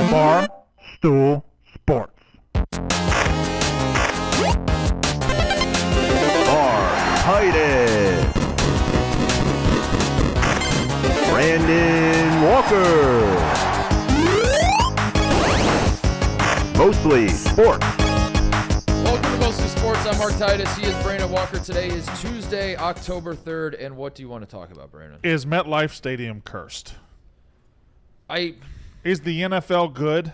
Barstool Sports. Titus, Brandon Walker. Mostly Sports. Welcome to Mostly Sports. I'm Mark Titus. He is Brandon Walker. Today is Tuesday, October 3rd. And what do you want to talk about, Brandon? Is MetLife Stadium cursed? Is the NFL good?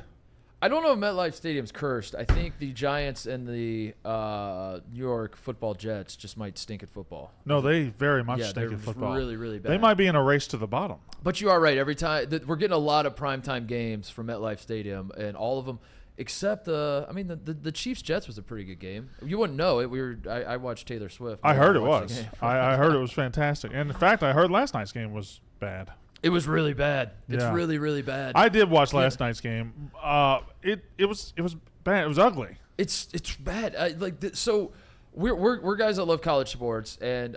I don't know if MetLife Stadium's cursed. I think the Giants and the New York Football Jets just might stink at football. No, they very much stink they're at football. really, really bad. They might be in a race to the bottom. But you are right. Every time we're getting a lot of primetime games from MetLife Stadium, and all of them, except the Chiefs Jets was a pretty good game. You wouldn't know it. I watched Taylor Swift. I heard it was. I heard it was fantastic. And in fact, I heard last night's game was bad. It was really bad. It's Yeah. really, really bad. I did watch last night's game. It was bad. It was ugly. It's bad. So we're guys that love college sports, and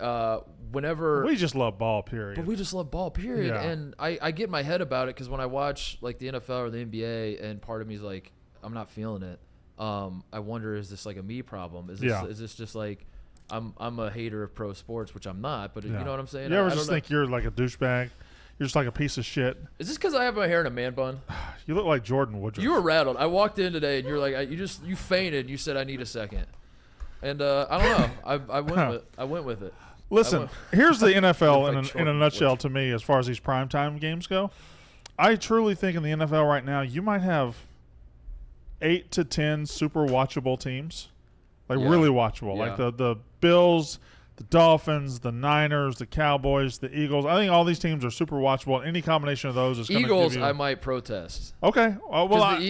whenever We just love ball, period. but we just love ball, period. Yeah. And I get in my head about it because when I watch like the NFL or the NBA, and part of me is like, I'm not feeling it. I wonder, is this like a me problem? Is this just like I'm a hater of pro sports, which I'm not, but you know what I'm saying? You ever I just don't think you're like a douchebag? You're just like a piece of shit. Is this because I have my hair in a man bun? You look like Jordan Woodruff. You were rattled. I walked in today, and you're like, you fainted. And you said, I need a second. And I don't know. I went with it. Listen, here's the NFL like in a nutshell to me as far as these primetime games go. I truly think in the NFL right now you might have 8 to 10 super watchable teams. Like really watchable. Yeah. Like the Bills, the Dolphins, the Niners, the Cowboys, the Eagles. I think all these teams are super watchable. Any combination of those is going to Eagles, give you... I might protest. Okay. Well, the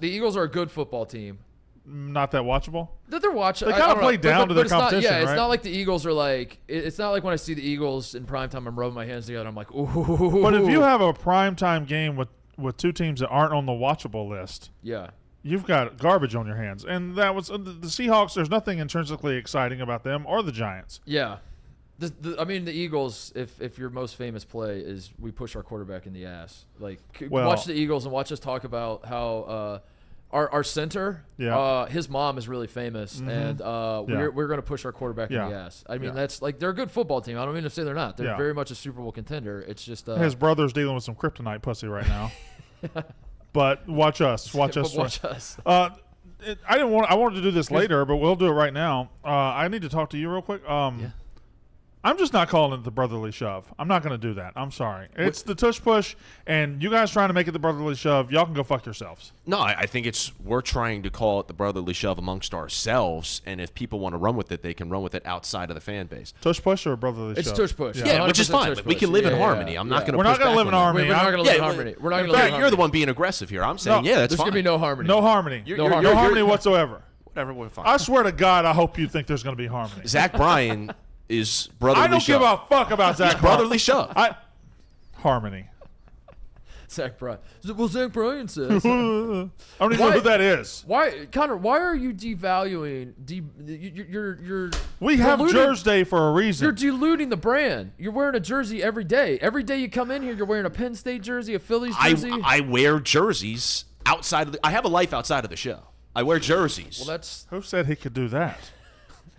Eagles are a good football team. Not that watchable? That they're watching. They kind of play down to the it's not, competition, yeah, right? it's not like the Eagles are like. It's not like when I see the Eagles in primetime, I'm rubbing my hands together. I'm like, ooh. But if you have a primetime game with two teams that aren't on the watchable list, yeah, you've got garbage on your hands. And that was the Seahawks. There's nothing intrinsically exciting about them or the Giants. yeah. The Eagles, if your most famous play is we push our quarterback in the ass. Like, watch the Eagles and watch us talk about how our center, his mom is really famous, and we're going to push our quarterback in the ass. I mean, that's like they're a good football team. I don't mean to say they're not. They're very much a Super Bowl contender. It's just his brother's dealing with some kryptonite pussy right now. But watch us. Watch us. Watch us. I wanted to do this later, but we'll do it right now. I need to talk to you real quick. I'm just not calling it the brotherly shove. I'm not going to do that. I'm sorry. It's the tush push, and you guys trying to make it the brotherly shove, y'all can go fuck yourselves. No, I think we're trying to call it the brotherly shove amongst ourselves, and if people want to run with it, they can run with it outside of the fan base. Tush push or brotherly shove? It's tush push. Yeah, which is fine. We can live in harmony. I'm not going to. We're not going to live in harmony. We're not going to live in harmony. We're not going to live in harmony. You're the one being aggressive here. I'm saying, that's there's fine. There's going to be no harmony. No harmony. No harmony whatsoever. Whatever, we're fine. I swear to God, I hope you think there's going to be harmony. Zach Bryan is brotherly shove. I don't give a fuck about Zach Bryan. Brotherly shove. Harmony. Zach Bryan. Well, Zach Bryan says. I don't even know who that is. Why, Connor? Why are you devaluing? You're. We have Jersey Day for a reason. You're diluting the brand. You're wearing a jersey every day. Every day you come in here, you're wearing a Penn State jersey, a Phillies jersey. I wear jerseys outside of I have a life outside of the show. I wear jerseys. Well, that's. Who said he could do that?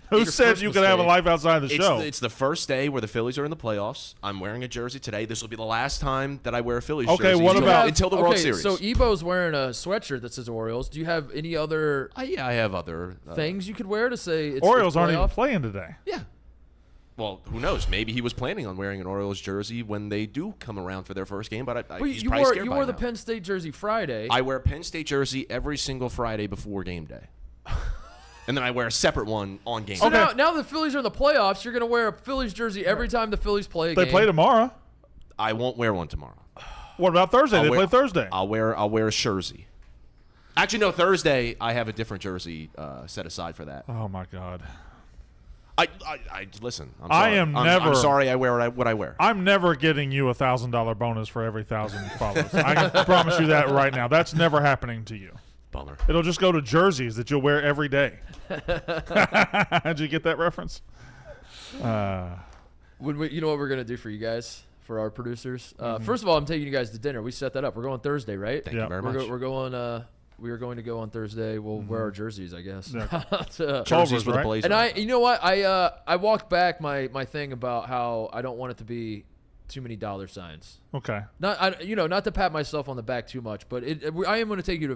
Who said you could have a life outside the show? It's the first day where the Phillies are in the playoffs. I'm wearing a jersey today. This will be the last time that I wear a Phillies jersey. What about until the World Series? So Ebo's wearing a sweatshirt that says Orioles. Do you have any other? I have other things you could wear to say it's Orioles it's aren't even playing today. Yeah. Well, who knows? Maybe he was planning on wearing an Orioles jersey when they do come around for their first game. But he's probably scared you by wore the now. Penn State jersey Friday. I wear a Penn State jersey every single Friday before game day. And then I wear a separate one on game So day. now the Phillies are in the playoffs. You're going to wear a Phillies jersey every time the Phillies play a game. They play tomorrow. I won't wear one tomorrow. What about Thursday? They play Thursday. I'll wear a jersey. Actually, no. Thursday I have a different jersey set aside for that. Oh my God. I listen. I'm sorry. I'm sorry. I wear what I wear. I'm never getting you $1,000 bonus for every 1,000 followers. I can promise you that right now. That's never happening to you. Bummer. It'll just go to jerseys that you'll wear every day. Did you get that reference? You know what we're gonna do for you guys for our producers. First of all, I'm taking you guys to dinner. We set that up. We're going Thursday, right? Thank you very much. We're going. We are going to go on Thursday. We'll wear our jerseys, I guess. Yeah. Jerseys with a blazer. And you know what? I walked back my thing about how I don't want it to be too many dollar signs. Okay. Not to pat myself on the back too much, but I am going to take you to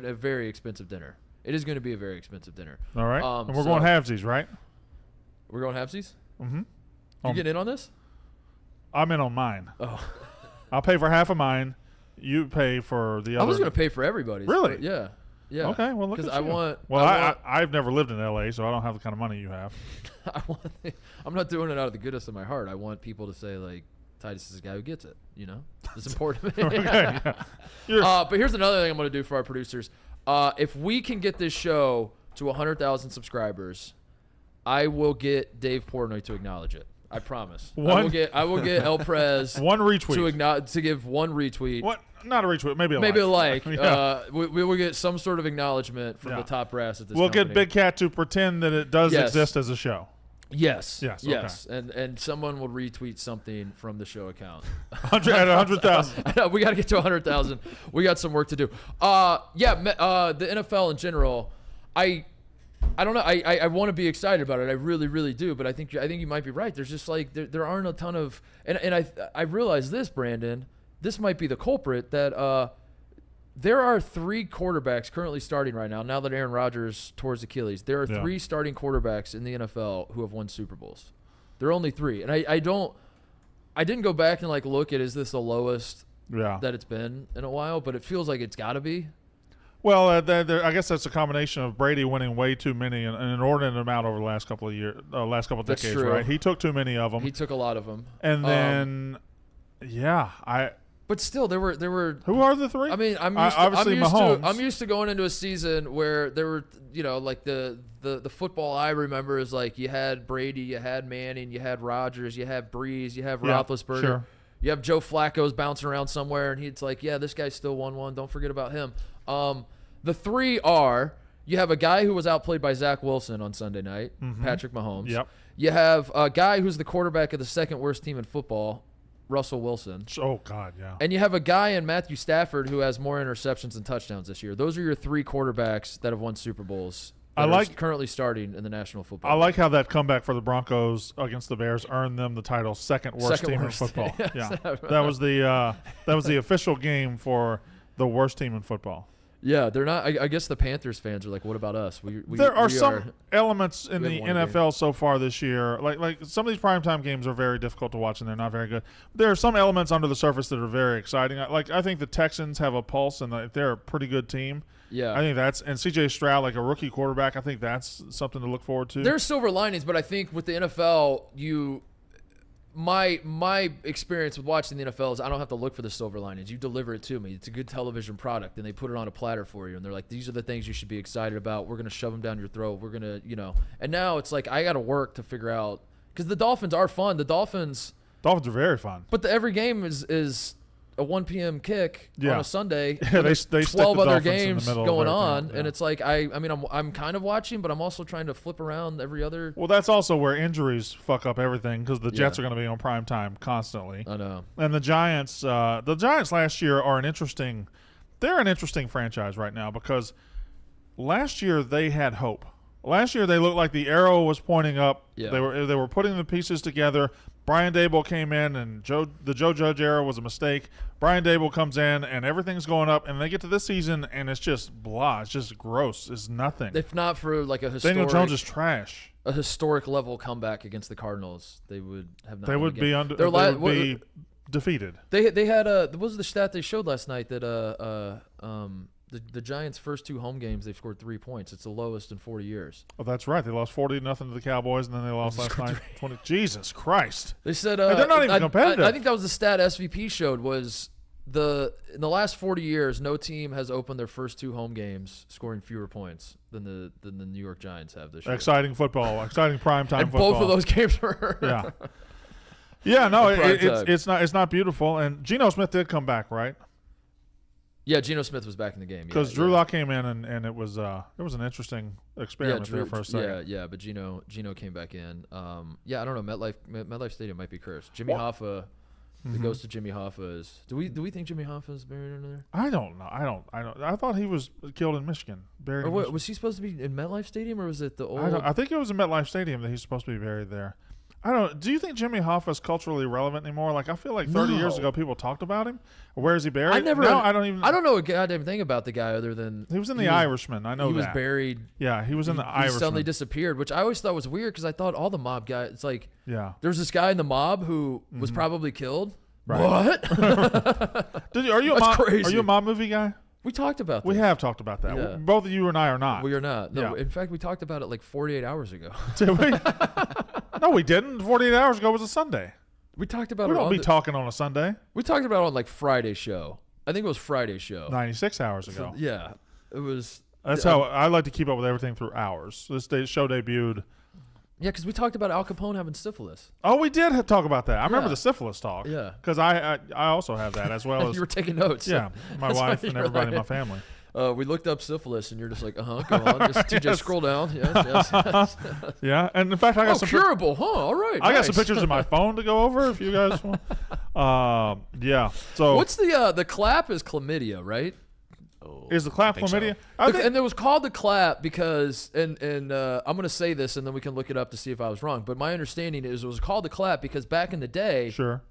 a very expensive dinner. It is going to be a very expensive dinner. All right. And we're going halvesies, right? We're going halvesies? Mm-hmm. You getting in on this? I'm in on mine. Oh. I'll pay for half of mine. You pay for the other. I was going to pay for everybody's. Really? Yeah. Yeah. Okay. Well, look at you. Well, I've never lived in L.A., so I don't have the kind of money you have. I'm not doing it out of the goodness of my heart. I want people to say, like, Titus is the guy who gets it. You know? It's important to me. Okay. Yeah. But here's another thing I'm going to do for our producers. If we can get this show to 100,000 subscribers, I will get Dave Portnoy to acknowledge it. I promise. I will get El Prez one retweet to give one retweet. What? Not a retweet. Maybe a like. Yeah. We will get some sort of acknowledgement from the top brass at this. We'll get Big Cat to pretend that it does exist as a show. Yes. Okay. And someone will retweet something from the show account. 100,000. We got to get to 100,000. We got some work to do. The NFL in general, I don't know. I want to be excited about it. I really, really do. But I think you might be right. There's just like there aren't a ton of and I realize this, Brandon. This might be the culprit that there are 3 quarterbacks currently starting right now. Now that Aaron Rodgers tore his Achilles, there are 3 starting quarterbacks in the NFL who have won Super Bowls. There are only 3, and I didn't go back and like look at is this the lowest that it's been in a while, but it feels like it's got to be. Well, I guess that's a combination of Brady winning way too many, an inordinate amount over the last couple of years, last couple of decades, true. right? He took too many of them. He took a lot of them, and then But still, there were. Who are the 3? I mean, I'm used to going into a season where there were, like the football I remember is like you had Brady, you had Manning, you had Rodgers, you had Breeze, you have Roethlisberger, sure. You have Joe Flacco's bouncing around somewhere, and he's like, yeah, this guy still won one. Don't forget about him. The 3 are you have a guy who was outplayed by Zach Wilson on Sunday night, Patrick Mahomes. Yep. You have a guy who's the quarterback of the second worst team in football, Russell Wilson. Oh, God, yeah. And you have a guy in Matthew Stafford who has more interceptions than touchdowns this year. Those are your 3 quarterbacks that have won Super Bowls. Currently starting in the National Football League. I like how that comeback for the Broncos against the Bears earned them the title second worst team in football. Yeah, that was the official game for the worst team in football. Yeah, they're not. I guess the Panthers fans are like, "What about us?" There are some elements in the NFL so far this year. Like some of these primetime games are very difficult to watch and they're not very good. There are some elements under the surface that are very exciting. I think the Texans have a pulse and they're a pretty good team. Yeah, I think and C.J. Stroud, like a rookie quarterback, I think that's something to look forward to. There's silver linings, but I think with the NFL, my experience with watching the NFL is I don't have to look for the silver linings. You deliver it to me. It's a good television product, and they put it on a platter for you. And they're like, these are the things you should be excited about. We're going to shove them down your throat. We're going to, And now it's like I got to work to figure out because the Dolphins are fun. The Dolphins are very fun. But every game is a 1 p.m. kick on a Sunday. Yeah, they 12 other games going on, and it's like I'm kind of watching, but I'm also trying to flip around every other. Well, that's also where injuries fuck up everything because the Jets are going to be on prime time constantly. I know. And the Giants last year are an interesting franchise right now because last year they had hope. Last year they looked like the arrow was pointing up. Yeah. They were putting the pieces together. Brian Daboll came in, and the Joe Judge era was a mistake. Brian Daboll comes in, and everything's going up, and they get to this season, and it's just blah. It's just gross. It's nothing. If not for like a historic, Daniel Jones is trash. A historic level comeback against the Cardinals, they would have not. They would be under. They would be defeated. They had what was the stat they showed last night that the Giants' first 2 home games, they've scored 3 points. It's the lowest in 40 years. Oh, that's right. They lost 40-0 to the Cowboys, and then they lost last night 20. Jesus Christ! They said they're not even competitive. I think that was the stat SVP showed was in the last 40 years, no team has opened their first 2 home games scoring fewer points than the New York Giants have this year. Exciting football, exciting primetime and football. Both of those games were. Yeah. Yeah, no, it's not beautiful. And Geno Smith did come back, right? Yeah, Geno Smith was back in the game. Because Drew Lock came in, and it was an interesting experiment there for a second. Yeah, but Geno came back in. I don't know. MetLife Stadium might be cursed. Jimmy Hoffa the ghost of Jimmy Hoffa is. Do we think Jimmy Hoffa is buried under there? I don't know. I don't. I thought he was killed in Michigan. Buried. Or in what, Michigan. was he supposed to be in MetLife Stadium, or was it the old? I think it was in MetLife Stadium that he's supposed to be buried there. I don't. Do you think Jimmy Hoffa is culturally relevant anymore? Like, I feel like 30 years ago people talked about him. Where is he buried? I never. No, I don't even. I don't know a goddamn thing about the guy other than he was in the Irishman. I know he that. was buried. Yeah, he was in the He Irishman. suddenly disappeared, which I always thought was weird because I thought all the mob guys. It's like Yeah. there was this guy in the mob who was probably killed. Right. What? Are you a That's mob? crazy. Are you a mob movie guy? We talked about this. We have talked about that. Yeah. Both of you and I are not. We are not. No, Yeah. in fact, we talked about it like 48 hours ago. Did we? No, we didn't. 48 hours ago was a Sunday. We talked about We it don't on be the, talking on a Sunday. We talked about it on like Friday show. I think it was Friday show. 96 hours ago. Yeah, it was. That's how I like to keep up with everything through hours. This show debuted. Yeah, because we talked about Al Capone having syphilis. Oh, we did talk about that. I remember Yeah. the syphilis talk. Yeah. Because I also have that as well as You were taking notes. yeah, my That's wife why and you're everybody in my like- family. We looked up syphilis, and you're just like, go on. Just TJ, Yes. scroll down. Yes. Yeah, and in fact, I got Oh, some. curable, huh? All right. I got some nice. pictures of my phone to go over if you guys want. Yeah. So What's the clap is chlamydia, right? Oh, is the clap I think so. chlamydia? I think, And it was called the clap because, and I'm going to say this, and then we can look it up to see if I was wrong. But my understanding is it was called the clap because back in the day, sure.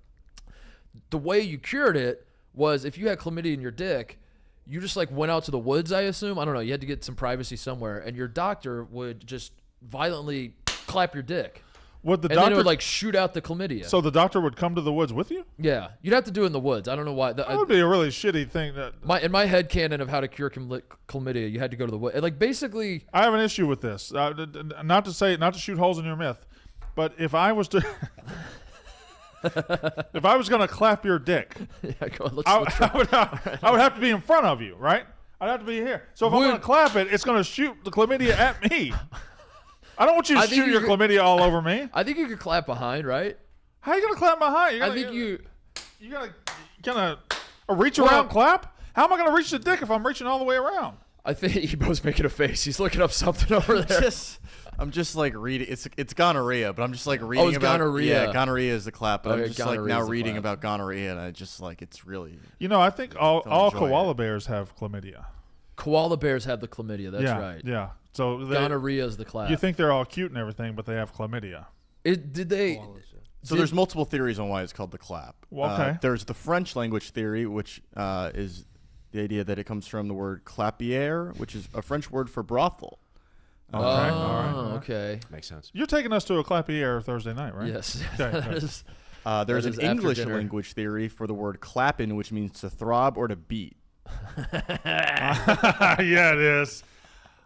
the way you cured it was if you had chlamydia in your dick, you just like went out to the woods, I assume. I don't know. You had to get some privacy somewhere, and your doctor would just violently clap your dick. Would the And then it doctor would like shoot out the chlamydia. So the doctor would come to the woods with you? Yeah. You'd have to do it in the woods. I don't know why. That would be a really shitty thing. In my head canon of how to cure chlamydia, you had to go to the woods. Like basically, I have an issue with this. Not to shoot holes in your myth, but if I was to, if I was going to clap your dick, yeah, go on, let's I would have to be in front of you, right? I'd have to be here. So if I'm going to clap it, it's going to shoot the chlamydia at me. I don't want you to shoot your chlamydia all over me. I think you could clap behind, right? How are you going to clap behind? You gonna reach around clap? How am I going to reach the dick if I'm reaching all the way around? I think Ebo's making a face. He's looking up something over there. I'm just like reading. It's gonorrhea, but I'm just like reading it's about gonorrhea. Yeah, gonorrhea is the clap. But Okay, I'm just like gonorrhea now is the reading clap. about gonorrhea, and I just like it's really. I think all enjoy koala it. bears have chlamydia. Koala bears have the chlamydia. That's right. Yeah. So Gonorrhea is the clap. you think they're all cute and everything, but they have chlamydia. Did they? So there's multiple theories on why it's called the clap. Well, okay. There's the French language theory, which is the idea that it comes from the word clapier, which is a French word for brothel. Okay. Oh, all right. okay. Makes sense. You're taking us to a clappy air Thursday night, right? Yes. Okay, That good. is- There's That an is after English dinner. language theory for the word clappin, which means to throb or to beat. Yeah, it is.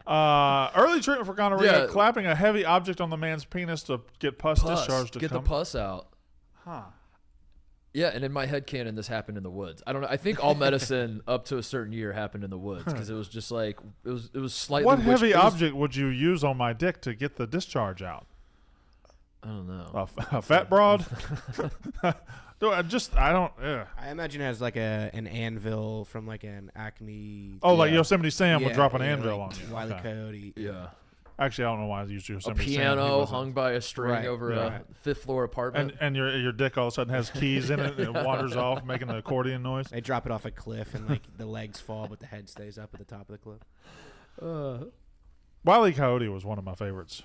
Early treatment for gonorrhea: Yeah. clapping a heavy object on the man's penis to get pus discharged. To Get come. the pus out. Huh. Yeah, and in my head canon, this happened in the woods. I don't know. I think all medicine up to a certain year happened in the woods because it was just like it was slightly. What heavy it was- object would you use on my dick to get the discharge out? I don't know. A fat broad? No, I don't. I imagine it has like an anvil from like an Acme. Oh, like Yosemite Sam would Yeah, drop an yeah, anvil like on you. Wile E. Okay. Coyote. Yeah. Actually, I don't know why I used A Yosemite Sam. He piano wasn't. hung by a string Right, over yeah. a fifth floor apartment. And your dick all of a sudden has keys in it and it wanders off making the accordion noise. They drop it off a cliff and like the legs fall, but the head stays up at the top of the cliff. Wile E. Coyote was one of my favorites.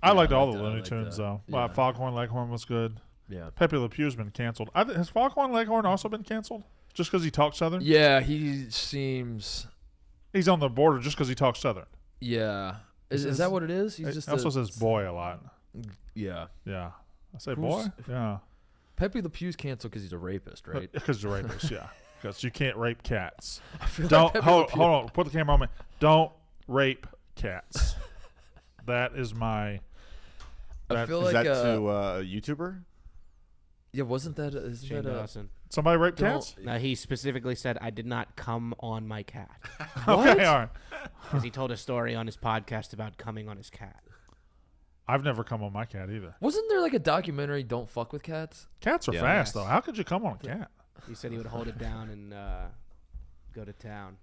I liked all the I Looney liked Tunes that. though. Yeah. Foghorn Leghorn was good. yeah. Pepe Le Pew's been canceled. Has Foghorn Leghorn also been canceled? Just because he talks Southern? Yeah, he seems. He's on the border just because he talks Southern. Yeah. Is that what it is? He's He just also says boy a lot. Yeah. Yeah. I say Who's- boy? Yeah. Pepe Le Pew's canceled because he's a rapist, right? Because he's a rapist, yeah. Because you can't rape cats. I feel like Don't Pepe Le hold Pew- on. Put the camera on me. Don't rape cats. That is my. I feel Is like that to a YouTuber? yeah, wasn't that isn't Shane that Dawson. Somebody rape Don't- cats? No, he specifically said, "I did not come on my cat," Okay, all right. because he told a story on his podcast about coming on his cat. I've never come on my cat either. wasn't there like a documentary Don't Fuck with Cats? Cats are Yeah. fast Yes. though. How could you come on a cat? He said he would hold it down and go to town.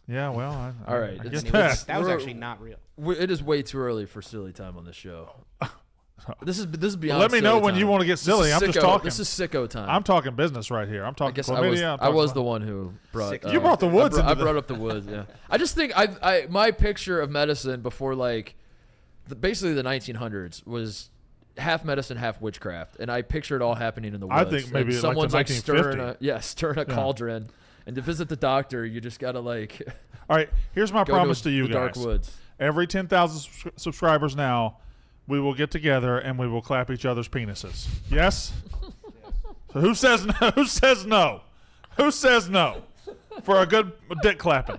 Yeah, well, All right, I it's- guess And it was- that. that was We're- actually not real. It is way too early for silly time on this show. This is beyond. Let me know silly when time. you want to get silly. I'm just talking. This is sicko time. I'm talking business right here. I'm I talking guess chlamydia. I was the one who brought. You brought the woods. I brought up the woods. Yeah. I just think my picture of medicine before basically the 1900s was half medicine, half witchcraft, and I picture it all happening in the woods. I think maybe and someone's like the 1950. stirring a cauldron, and to visit the doctor, you just gotta like. All right, here's my promise to you the guys. dark woods. Every 10,000 subscribers now, we will get together and we will clap each other's penises. Yes? So who says no? Who says no? Who says no for a good dick clapping?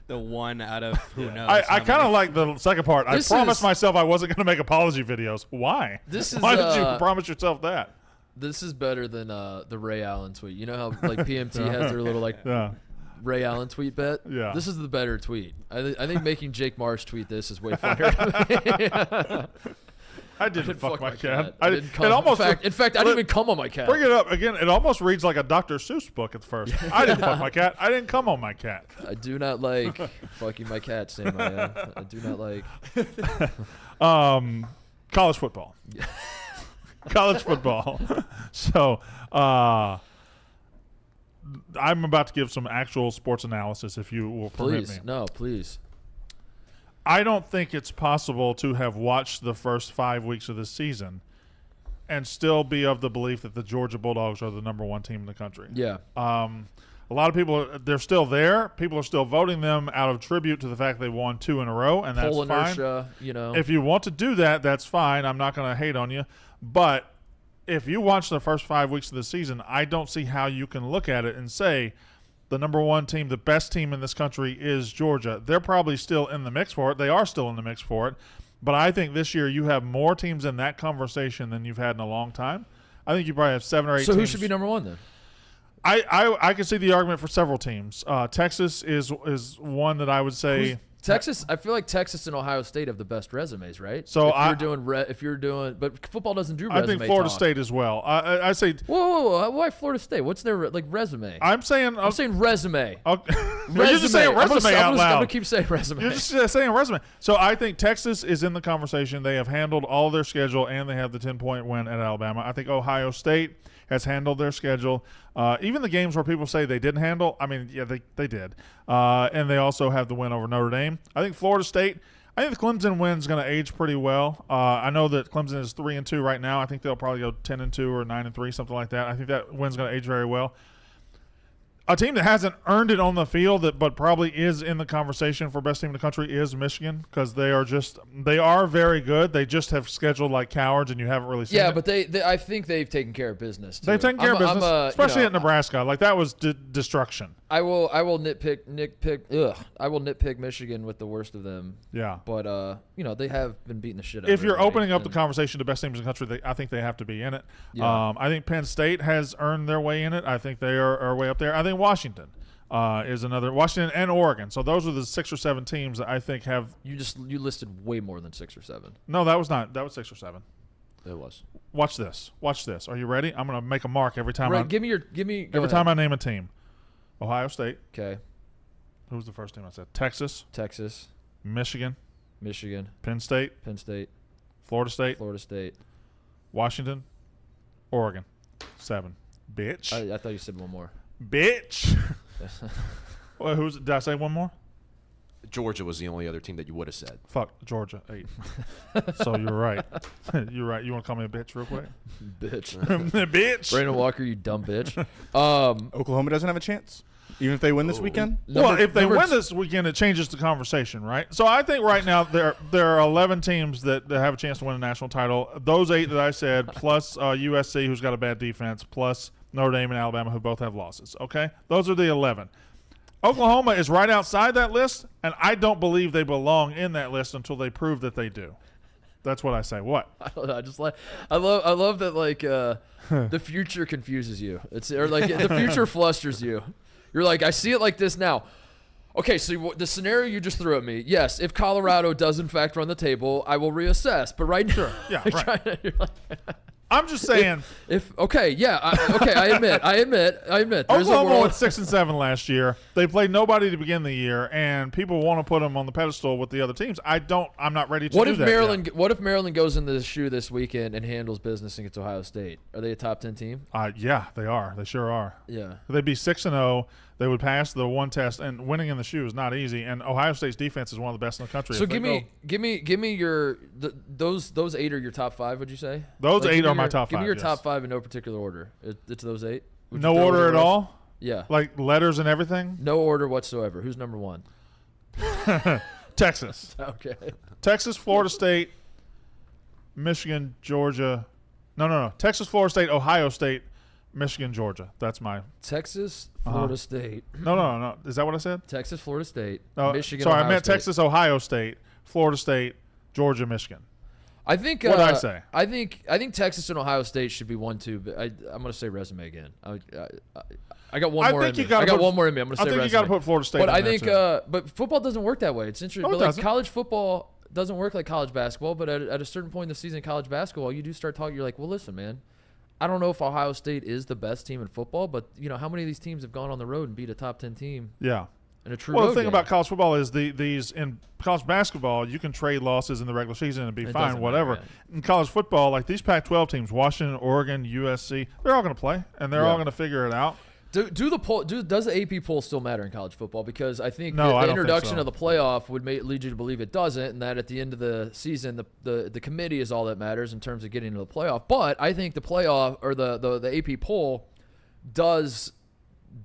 The one out of who knows. I kind of like the second part. I This promised is- myself I wasn't going to make apology videos. Why? This is, Why did you promise yourself that? This is better than the Ray Allen tweet. You know how like PMT has their little like Yeah. Ray Allen tweet bet? Yeah. This is the better tweet. I think making Jake Marsh tweet this is way funnier. I didn't fuck my cat. I didn't come. It almost, in fact, I didn't even come on my cat. bring it up again. It almost reads like a Dr. Seuss book at first. I didn't fuck my cat. I didn't come on my cat. I do not like fucking my cat, Sam. I do not like. College football. College football. So, I'm about to give some actual sports analysis, if you will permit me. Please, no, please. I don't think it's possible to have watched the first 5 weeks of this season and still be of the belief that the Georgia Bulldogs are the number one team in the country. Yeah. A lot of people, they're still there. People are still voting them out of tribute to the fact they won 2 in a row, and that's Poll fine. inertia, you know. If you want to do that, that's fine. I'm not going to hate on you. But if you watch the first 5 weeks of the season, I don't see how you can look at it and say the number one team, the best team in this country is Georgia. They're probably still in the mix for it. They are still in the mix for it. But I think this year you have more teams in that conversation than you've had in a long time. I think you probably have 7 or 8 so teams. who should be number one then? I can see the argument for several teams. Texas is one that I would say. Texas, I feel like Texas and Ohio State have the best resumes, right? So if you're doing, but football doesn't do resume I think Florida talk. State as well. I say. Whoa, why Florida State? What's their resume? I'm saying resume. You're just saying resume out loud. I'm gonna keep saying resume. You're just saying resume. So I think Texas is in the conversation. They have handled all their schedule, and they have the 10-point win at Alabama. I think Ohio State has handled their schedule. Even the games where people say they didn't handle, I mean, yeah, they did. And they also have the win over Notre Dame. I think Florida State, I think the Clemson win is going to age pretty well. I know that Clemson is 3-2 right now. I think they'll probably go 10-2 or 9-3, something like that. I think that win's going to age very well. A team that hasn't earned it on the field, but probably is in the conversation for best team in the country is Michigan, because they are very good. They just have scheduled like cowards, and you haven't really seen it. But they I think they've taken care of business. Too. They've taken care of business, especially at Nebraska. Like that was destruction. I will nitpick. I will nitpick Michigan with the worst of them. Yeah, but they have been beating the shit out of If you're everybody, opening up the conversation to best teams in the country, I think they have to be in it. Yeah. I think Penn State has earned their way in it. I think they are way up there. I think Washington is another. Washington and Oregon. So those are the 6 or 7 teams that I think have. You listed way more than 6 or 7. No, that was not. That was 6 or 7. It was. Watch this. Watch this. Are you ready? I'm going to make a mark every time. Right. Give me. Every time I name a team. Ohio State. Okay. Who was the first team I said? Texas. Michigan. Penn State. Florida State. Washington. Oregon. 7. Bitch. I thought you said one more. Bitch. Well, did I say one more? Georgia was the only other team that you would have said. Fuck, Georgia, 8. So you're right. You're right. You want to call me a bitch real quick? Bitch. Bitch. Brandon Walker, you dumb bitch. Oklahoma doesn't have a chance, even if they win this weekend. Well, if they win this weekend, it changes the conversation, right? So I think right now there are 11 teams that have a chance to win a national title. Those 8 that I said, plus USC, who's got a bad defense, plus Notre Dame and Alabama, who both have losses. Okay? Those are the 11. Oklahoma is right outside that list, and I don't believe they belong in that list until they prove that they do. That's what I say. What? I don't know. I love that like the future confuses you. Or like the future flusters you. You're like, I see it like this now. Okay, so the scenario you just threw at me, yes, if Colorado does in fact run the table, I will reassess. But right now, yeah, right. I'm just saying. I admit. There's Oklahoma went 6-7 last year. They played nobody to begin the year, and people want to put them on the pedestal with the other teams. I'm not ready to do that yet. What if Maryland goes into the shoe this weekend and handles business against Ohio State? Are they a top 10 team? Yeah, they are. They sure are. Yeah. They'd be 6-0. They would pass the one test, and winning in the shoe is not easy. And Ohio State's defense is one of the best in the country. So give me your those 8 are your top 5. Would you say those 8 are my top 5? Give me your top 5 in no particular order. It's those 8. No order at all. Yeah. Like letters and everything. No order whatsoever. Who's number 1? Texas. Okay. Texas, Florida State, Michigan, Georgia. No. Texas, Florida State, Ohio State, Michigan, Georgia. That's my Texas, Florida State. No. Is that what I said? Texas, Florida State, No, Michigan. Sorry, Ohio I meant State. Texas, Ohio State, Florida State, Georgia, Michigan. I think. What did I say? I think Texas and Ohio State should be 1, 2. But I'm going to say resume again. I got one more in me. I got one more in me. I'm going to say resume. I think you got to put Florida State. But in I there think. too. But football doesn't work that way. It's interesting. No, it but doesn't. college football doesn't work like college basketball. But at a certain point in the season, in college basketball, you do start talking. You're like, well, listen, man. I don't know if Ohio State is the best team in football, but how many of these teams have gone on the road and beat a top 10 team? Yeah. In a true Well, road the thing game? about college football is these in college basketball, you can trade losses in the regular season and be It fine, doesn't whatever. matter, In college football, like these Pac-12 teams, Washington, Oregon, USC, they're all going to play, and they're all going to figure it out. Does the AP poll still matter in college football? Because I think No, I the don't think introduction so. of the playoff would lead you to believe it doesn't, and that at the end of the season, the committee is all that matters in terms of getting to the playoff. But I think the playoff or the AP poll does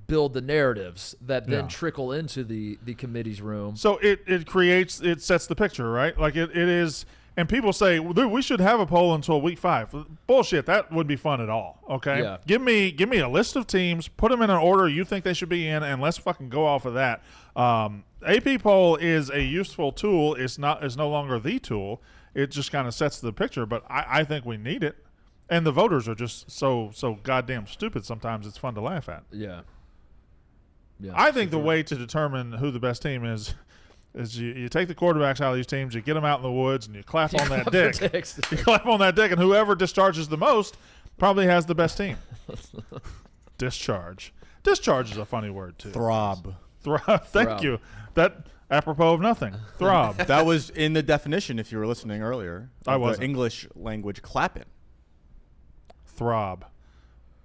build the narratives that then trickle into the committee's room. So it sets the picture, right? Like it is. And people say, well, dude, we should have a poll until week 5. Bullshit. That wouldn't be fun at all. Okay. Yeah. Give me a list of teams, put them in an order you think they should be in, and let's fucking go off of that. AP poll is a useful tool. It's no longer the tool. It just kind of sets the picture. But I think we need it. And the voters are just so goddamn stupid. Sometimes it's fun to laugh at. Yeah. I think the way to determine who the best team is you take the quarterbacks out of these teams, you get them out in the woods, and you clap on that dick. You clap on that dick, and whoever discharges the most probably has the best team. Discharge. Discharge is a funny word, too. Throb. Thank you. That, apropos of nothing. Throb. That was in the definition, if you were listening earlier. I of wasn't. The English language clapping. Throb.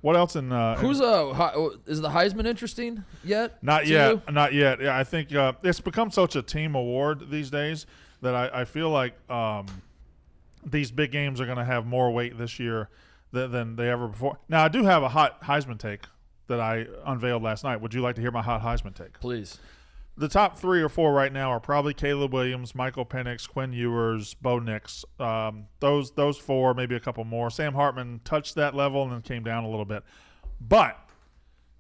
What else in Who's is the Heisman interesting yet? Not to yet. you? Not yet. Yeah, I think it's become such a team award these days that I feel like these big games are going to have more weight this year than they ever before. Now, I do have a hot Heisman take that I unveiled last night. Would you like to hear my hot Heisman take? Please. The top 3 or 4 right now are probably Caleb Williams, Michael Penix, Quinn Ewers, Bo Nix. Those 4, maybe a couple more. Sam Hartman touched that level and then came down a little bit. But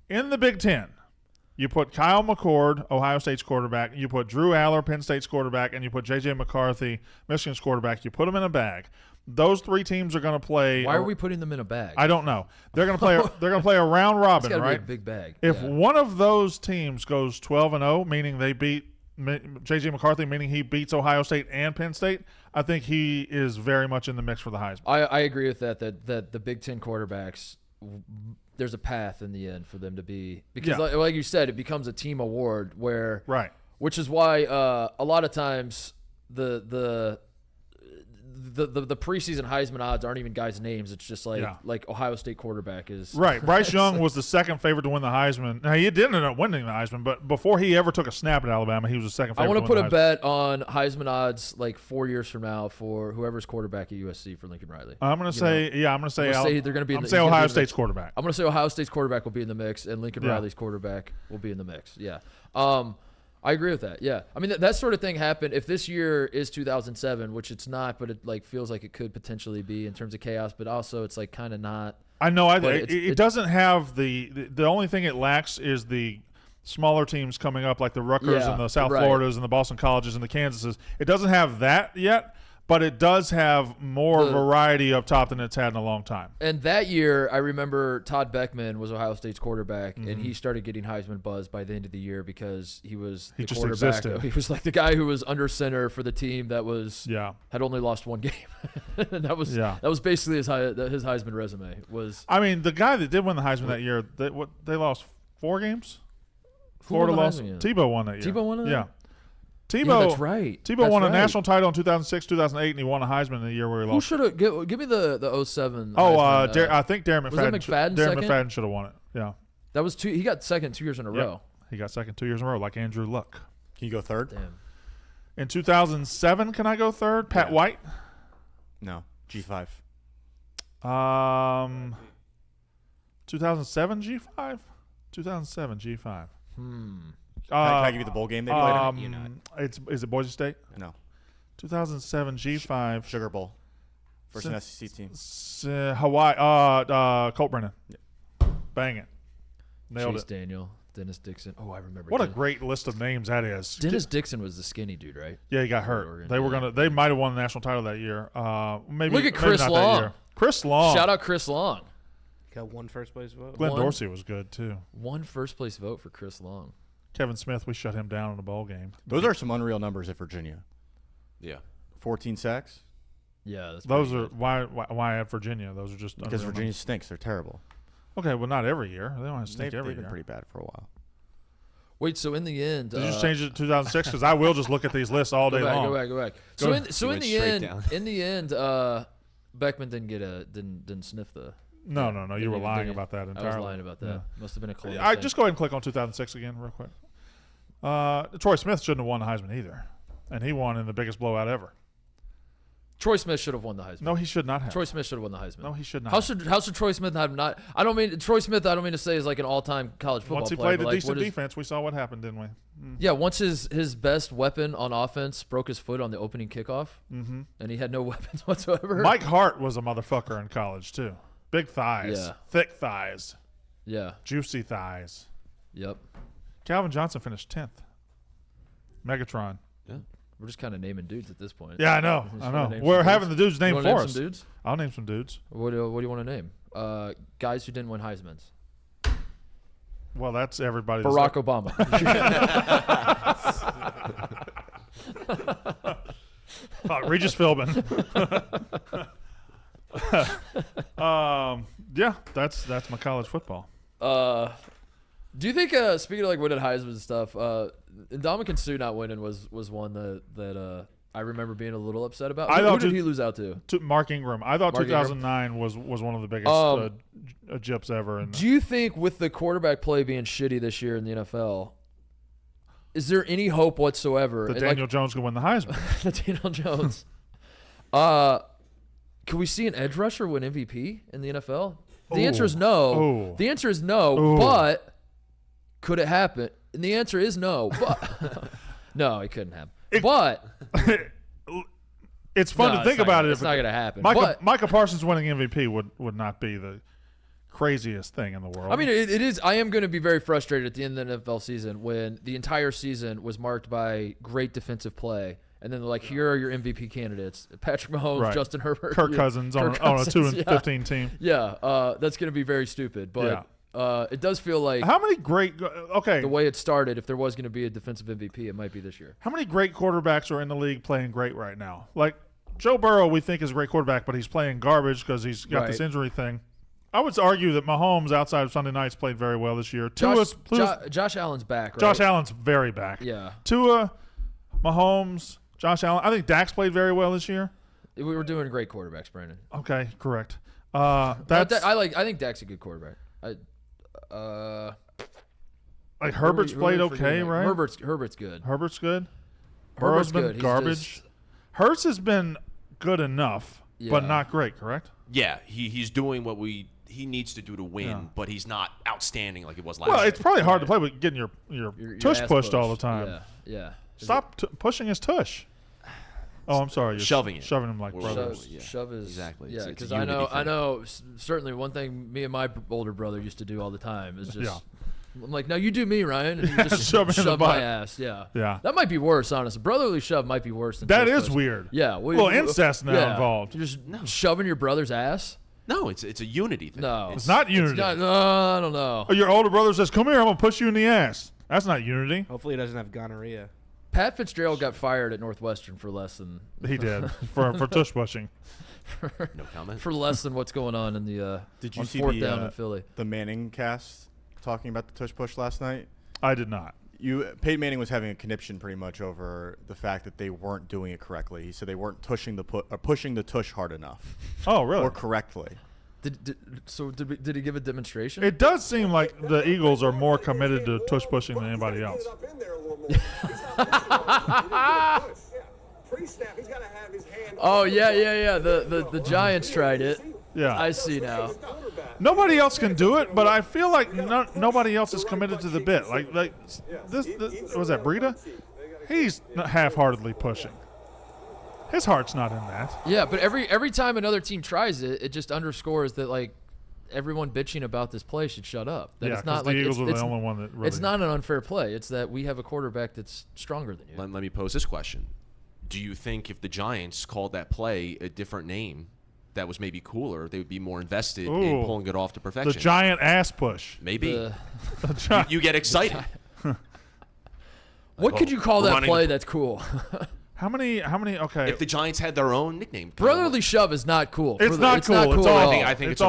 in the Big Ten, you put Kyle McCord, Ohio State's quarterback. You put Drew Aller, Penn State's quarterback, and you put J.J. McCarthy, Michigan's quarterback. You put them in a bag. Those 3 teams are going to play. Why are we putting them in a bag? I don't know. They're going to play. They're going to play a round robin, It's gotta right? be a big bag. If Yeah. one of those teams goes 12-0, meaning they beat J.J. McCarthy, meaning he beats Ohio State and Penn State, I think he is very much in the mix for the Heisman. I agree with that the Big Ten quarterbacks, there's a path in the end for them to be, because like you said, it becomes a team award where which is why a lot of times the preseason Heisman odds aren't even guys' names. It's just like Ohio State quarterback is right. Bryce Young was the second favorite to win the Heisman. Now he didn't end up winning the Heisman, but before he ever took a snap at Alabama, he was the second favorite. I want to put win a the bet on Heisman odds like 4 years from now for whoever's quarterback at USC for Lincoln Riley. I'm going to say they're going to be. I'm going to say Ohio State's quarterback. I'm going to say Ohio State's quarterback will be in the mix, and Lincoln Riley's quarterback will be in the mix. Yeah. I agree with that. Yeah. I mean, that sort of thing happened. If this year is 2007, which it's not, but it like feels like it could potentially be in terms of chaos, but also it's like kind of not. I know. It doesn't have the only thing it lacks is the smaller teams coming up like the Rutgers and the South Floridas and the Boston Colleges and the Kansases. It doesn't have that yet, but it does have more variety up top than it's had in a long time. And that year, I remember Todd Beckman was Ohio State's quarterback, and he started getting Heisman buzz by the end of the year because he was the just quarterback. existed. He was like the guy who was under center for the team that had only lost one game. And that was basically his Heisman resume. I mean, the guy that did win the Heisman that year, they lost 4 games. Florida lost. Tebow won that year. Tebow won that? Yeah. Yeah, that's right. Tebow won a national title in 2006, 2008, and he won a Heisman in the year where he lost. Who should have? Give me the 07. Oh, Heisman, I think Darren McFadden. Was that McFadden Darren second? McFadden should have won it. Yeah. That was 2. He got second 2 years in a row. He got second 2 years in a row, like Andrew Luck. Can you go third? Damn. In 2007, can I go third? Pat White? No. G5. 2007 G5? 2007 G5. Can I give you the bowl game they played in? Is it Boise State? No. 2007 G5. Sugar Bowl. First an SEC team. Hawaii. Colt Brennan. Yeah. Bang it. Nailed Chase it. Daniel, Dennis Dixon. Oh, I remember. What a great list of names that is. Dennis Dixon was the skinny dude, right? Yeah, he got hurt. They might have won the national title that year. Maybe. Look at Chris maybe not Long. That year. Chris Long. Shout out Chris Long. Got 1 first place vote. Glenn Dorsey was good too. 1 first place vote for Chris Long. Kevin Smith, we shut him down in a bowl game. Those are some unreal numbers at Virginia. Yeah. 14 sacks. Yeah, that's those are why at Virginia. Those are just because Virginia numbers. stinks. They're terrible. Okay, well not every year. They don't have to stink every They've been year. pretty bad for a while. Wait, so in the end, Did you just change it to 2006? Because I will just look at these lists all day long. Go back. So in the end, Beckman didn't sniff the. No. You were lying about that entirely. I was lying about that. Yeah. Must have been a close. Just go ahead and click on 2006 again, real quick. Troy Smith shouldn't have won the Heisman either, and he won in the biggest blowout ever. Troy Smith should have won the Heisman. No, he should not have. Troy Smith should have won the Heisman. No, he should not. How should Troy Smith have not? I don't mean Troy Smith. I don't mean to say is like an all-time college football Once he player. played a decent defense, we saw what happened, didn't we? Yeah, once his best weapon on offense broke his foot on the opening kickoff, and he had no weapons whatsoever. Mike Hart was a motherfucker in college too. Big thighs, thick thighs, juicy thighs. Yep. Calvin Johnson finished 10th. Megatron. Yeah. We're just kind of naming dudes at this point. Yeah, I know. We're having the dudes name for us. Some dudes? I'll name some dudes. What do you want to name? Guys who didn't win Heismans. Well, that's everybody. Barack Obama. Regis Philbin. Yeah, that's my college football. Do you think, speaking of like winning Heisman and stuff, Ndamukong Suh not winning was one that I remember being a little upset about. Who did he lose out to? Mark Ingram. I thought 2009 was one of the biggest gyps ever. Do you think with the quarterback play being shitty this year in the NFL, is there any hope whatsoever that Daniel Jones can win the Heisman? Daniel Jones. Can we see an edge rusher win MVP in the NFL? The answer is no. The answer is no, but could it happen? And the answer is no, but no, it couldn't happen. But it's fun to think about it. It's not going to happen. Micah Parsons winning MVP would not be the craziest thing in the world. I mean, it is. I am going to be very frustrated at the end of the NFL season when the entire season was marked by great defensive play. And then they're like, here are your MVP candidates: Patrick Mahomes, Justin Herbert, Kirk Cousins on a 2-15 team. Yeah, that's going to be very stupid. But it does feel like how many great the way it started. If there was going to be a defensive MVP, it might be this year. How many great quarterbacks are in the league playing great right now? Like Joe Burrow, we think is a great quarterback, but he's playing garbage because he's got this injury thing. I would argue that Mahomes, outside of Sunday nights, played very well this year. Josh Allen's back. Right? Josh Allen's very back. Yeah. Tua, Mahomes, Josh Allen. I think Dak's played very well this year. We were doing great quarterbacks, Brandon. Okay, correct. I think Dak's a good quarterback. Like Herbert's played okay, right? Herbert's good. Herbert's good. Burrow's been good. Garbage. Hurts has been good enough, but not great. Correct? Yeah, he's doing what he needs to do to win, but he's not outstanding like he was last year. Well, it's probably hard to play with getting your tush pushed all the time. Yeah. Stop pushing his tush. Oh, I'm sorry. You're shoving it. Shoving him like brothers. Shove is exactly. Yeah, because I know. Certainly, one thing me and my older brother used to do all the time is just I'm like, no, you do me, Ryan. And you just Shove me in the shove my butt. ass. Yeah. Yeah. That might be worse, honestly. Brotherly shove might be worse than That tush is push. weird. Yeah. Well, incest now involved. You're just shoving your brother's ass? No, it's a unity thing. No. It's not unity. No, I don't know. Oh, your older brother says, "Come here, I'm gonna push you in the ass." That's not unity. Hopefully, he doesn't have gonorrhea. Pat Fitzgerald got fired at Northwestern for less than He did for tush pushing. No comment. for less than what's going on in the Did you on see fourth the, down in Philly. the Manning cast talking about the tush push last night? I did not. Peyton Manning was having a conniption pretty much over the fact that they weren't doing it correctly. He said they weren't pushing the tush hard enough Oh, really? or correctly. Did he give a demonstration? It does seem like the Eagles are more committed to tush pushing than anybody else. Oh yeah. The Giants tried it. Yeah. I see now. Nobody else can do it, but I feel like nobody else is committed to the bit. Like this was that Breida? He's not half-heartedly pushing. His heart's not in that. Yeah, but every time another team tries it, it just underscores that like everyone bitching about this play should shut up. That Yeah, it's not 'cause like the Eagles are it's the only one that really. it's not an unfair play. It's that we have a quarterback that's stronger than you. Let me pose this question. Do you think if the Giants called that play a different name that was maybe cooler, they would be more invested in Ooh. pulling it off to perfection? The giant ass push. Maybe. The- You get excited. what could you call we're that running play the- that's cool? How many? Okay. If the Giants had their own nickname. Brotherly shove is not cool. It's not cool. It's at awful. all. I think It's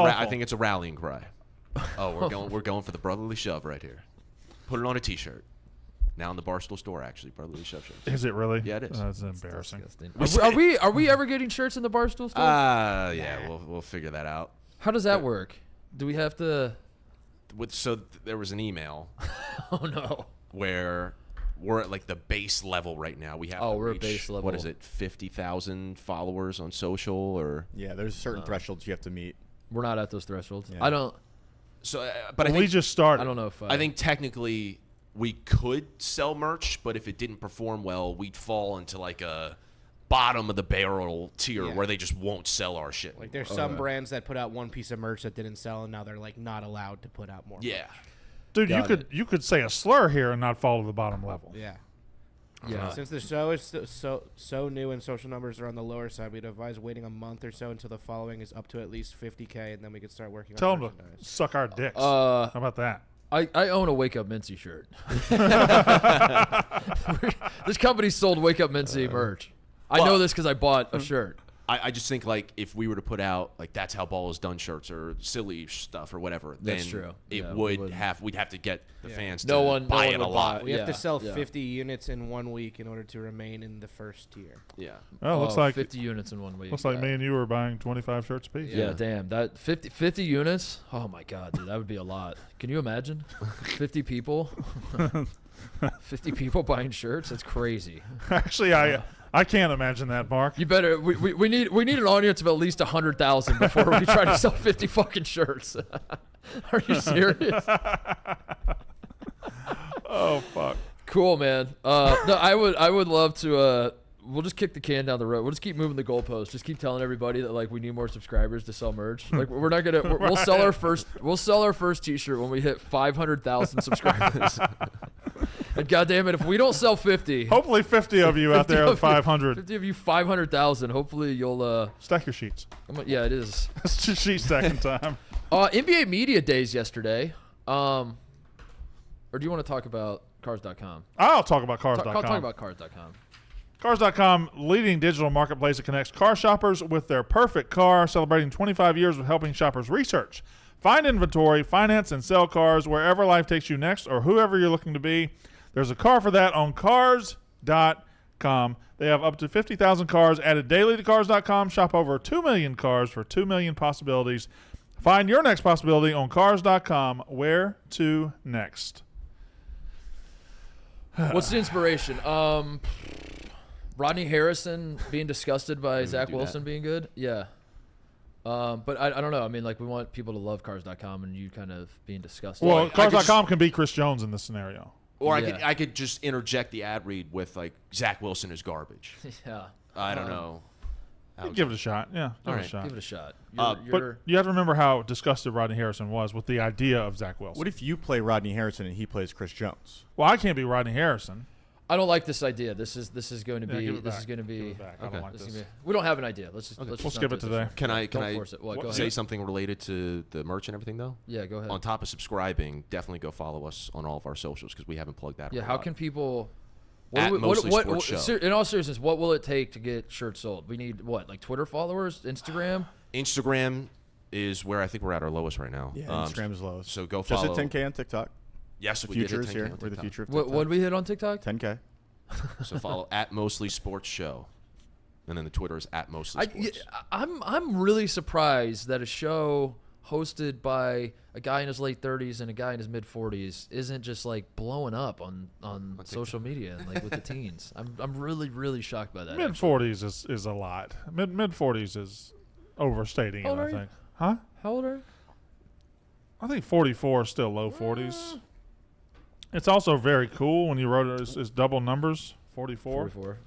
it's a rallying cry. Oh, we're going for the brotherly shove right here. Put it on a T-shirt. Now in the Barstool store, actually, brotherly shove shirt. Is it really? Yeah, it is. That's embarrassing. Are we ever getting shirts in the Barstool store? Yeah, we'll figure that out. How does that work? Do we have to? There was an email Oh no. where we're at like the base level right now. We have to we're at reach, base level. What is it? 50,000 followers on social or Yeah, there's certain thresholds you have to meet. We're not at those thresholds. Yeah. I don't. so. But I We think just started. I don't know if I think technically we could sell merch, but if it didn't perform well, we'd fall into like a bottom of the barrel tier Yeah. where they just won't sell our shit. Like there's some brands that put out one piece of merch that didn't sell, and now they're like not allowed to put out more. Yeah. Dude, Got you could say a slur here and not fall to the bottom level. Yeah. Yeah. Since the show is so new and social numbers are on the lower side, we'd advise waiting a month or so until the following is up to at least 50K, and then we could start working Tell on them to merchandise. suck our dicks. How about that? I own a Wake Up Mincy shirt. This company sold Wake Up Mincy merch. I know this because I bought a shirt. I just think like if we were to put out like that's how ball is done shirts or silly stuff or whatever, then That's true. it Yeah, we we'd have to get the fans No to one buy would it a lot. buy We have Yeah, to sell yeah. 50 units in 1 week in order to remain in the first tier. Yeah. Oh, looks like 50 units in 1 week. looks like yeah. me and you were buying 25 shirts apiece. Yeah, damn. That 50 units? Oh my god, dude, that would be a lot. Can you imagine? 50 people? 50 people buying shirts? That's crazy. Actually, I can't imagine that, Mark. You better we need an audience of at least 100,000 before we try to sell 50 fucking shirts. Are you serious? Oh fuck. Cool, man. No, I would love to. We'll just kick the can down the road. We'll just keep moving the goalposts. Just keep telling everybody that like we need more subscribers to sell merch. Like we're not gonna. We'll sell our first T-shirt when we hit 500,000 subscribers. And goddamn it, if we don't sell 50, Hopefully 50 of you out 50 there of at 500. 50 of you 500,000. Hopefully you'll. Stack your sheets. Yeah, it is. It's just sheet stacking time. NBA Media Days yesterday. Or do you want to talk about Cars.com? I'll talk about Cars.com. Talk about Cars.com. Cars.com, leading digital marketplace that connects car shoppers with their perfect car, celebrating 25 years of helping shoppers research, find inventory, finance, and sell cars wherever life takes you next or whoever you're looking to be. There's a car for that on Cars.com. They have up to 50,000 cars added daily to Cars.com. Shop over 2 million cars for 2 million possibilities. Find your next possibility on Cars.com. Where to next? What's the inspiration? Rodney Harrison being disgusted by Zach do Wilson that. being good? Yeah. But I don't know. I mean, like, we want people to love Cars.com and you kind of being disgusted. Well, I could Cars.com can be Chris Jones in this scenario. Or Yeah. I could just interject the ad read with like Zach Wilson is garbage. yeah. I don't know. Give it a shot. Yeah, give it right. a shot. Give it a shot. But you have to remember how disgusted Rodney Harrison was with the idea of Zach Wilson. What if you play Rodney Harrison and he plays Chris Jones? Well, I can't be Rodney Harrison. I don't like this idea. This is going to be. give it This back. is going to Give be. it back. I don't like this. We don't have an idea. Let's just. We'll just skip not it do today. this. Can I Don't force it. What? Go say ahead. something related to the merch and everything though? Yeah, go ahead. On top of subscribing, definitely go follow us on all of our socials because we haven't plugged that. Yeah, a how lot. can people? At Mostly Sports Show. In all seriousness, what will it take to get shirts sold? We need what, like Twitter followers, Instagram? Instagram is where I think we're at our lowest right now. Yeah, Instagram is lowest. So go Just follow. at 10K on TikTok. Yes, The we did future hit is 10K here. on We're the TikTok. future of What TikTok. did we hit on TikTok? 10K. So follow at Mostly Sports Show, and then the Twitter is at Mostly Sports. I'm really surprised that a show hosted by a guy in his late 30s and a guy in his mid 40s isn't just like blowing up on social media and like with the teens. I'm really shocked by that. Mid 40s is a lot. Mid 40s is overstating it, How old I are you? think. Huh? How old are you? I think 44 is still low 40s. It's also very cool when you wrote it as double numbers. 44. 44.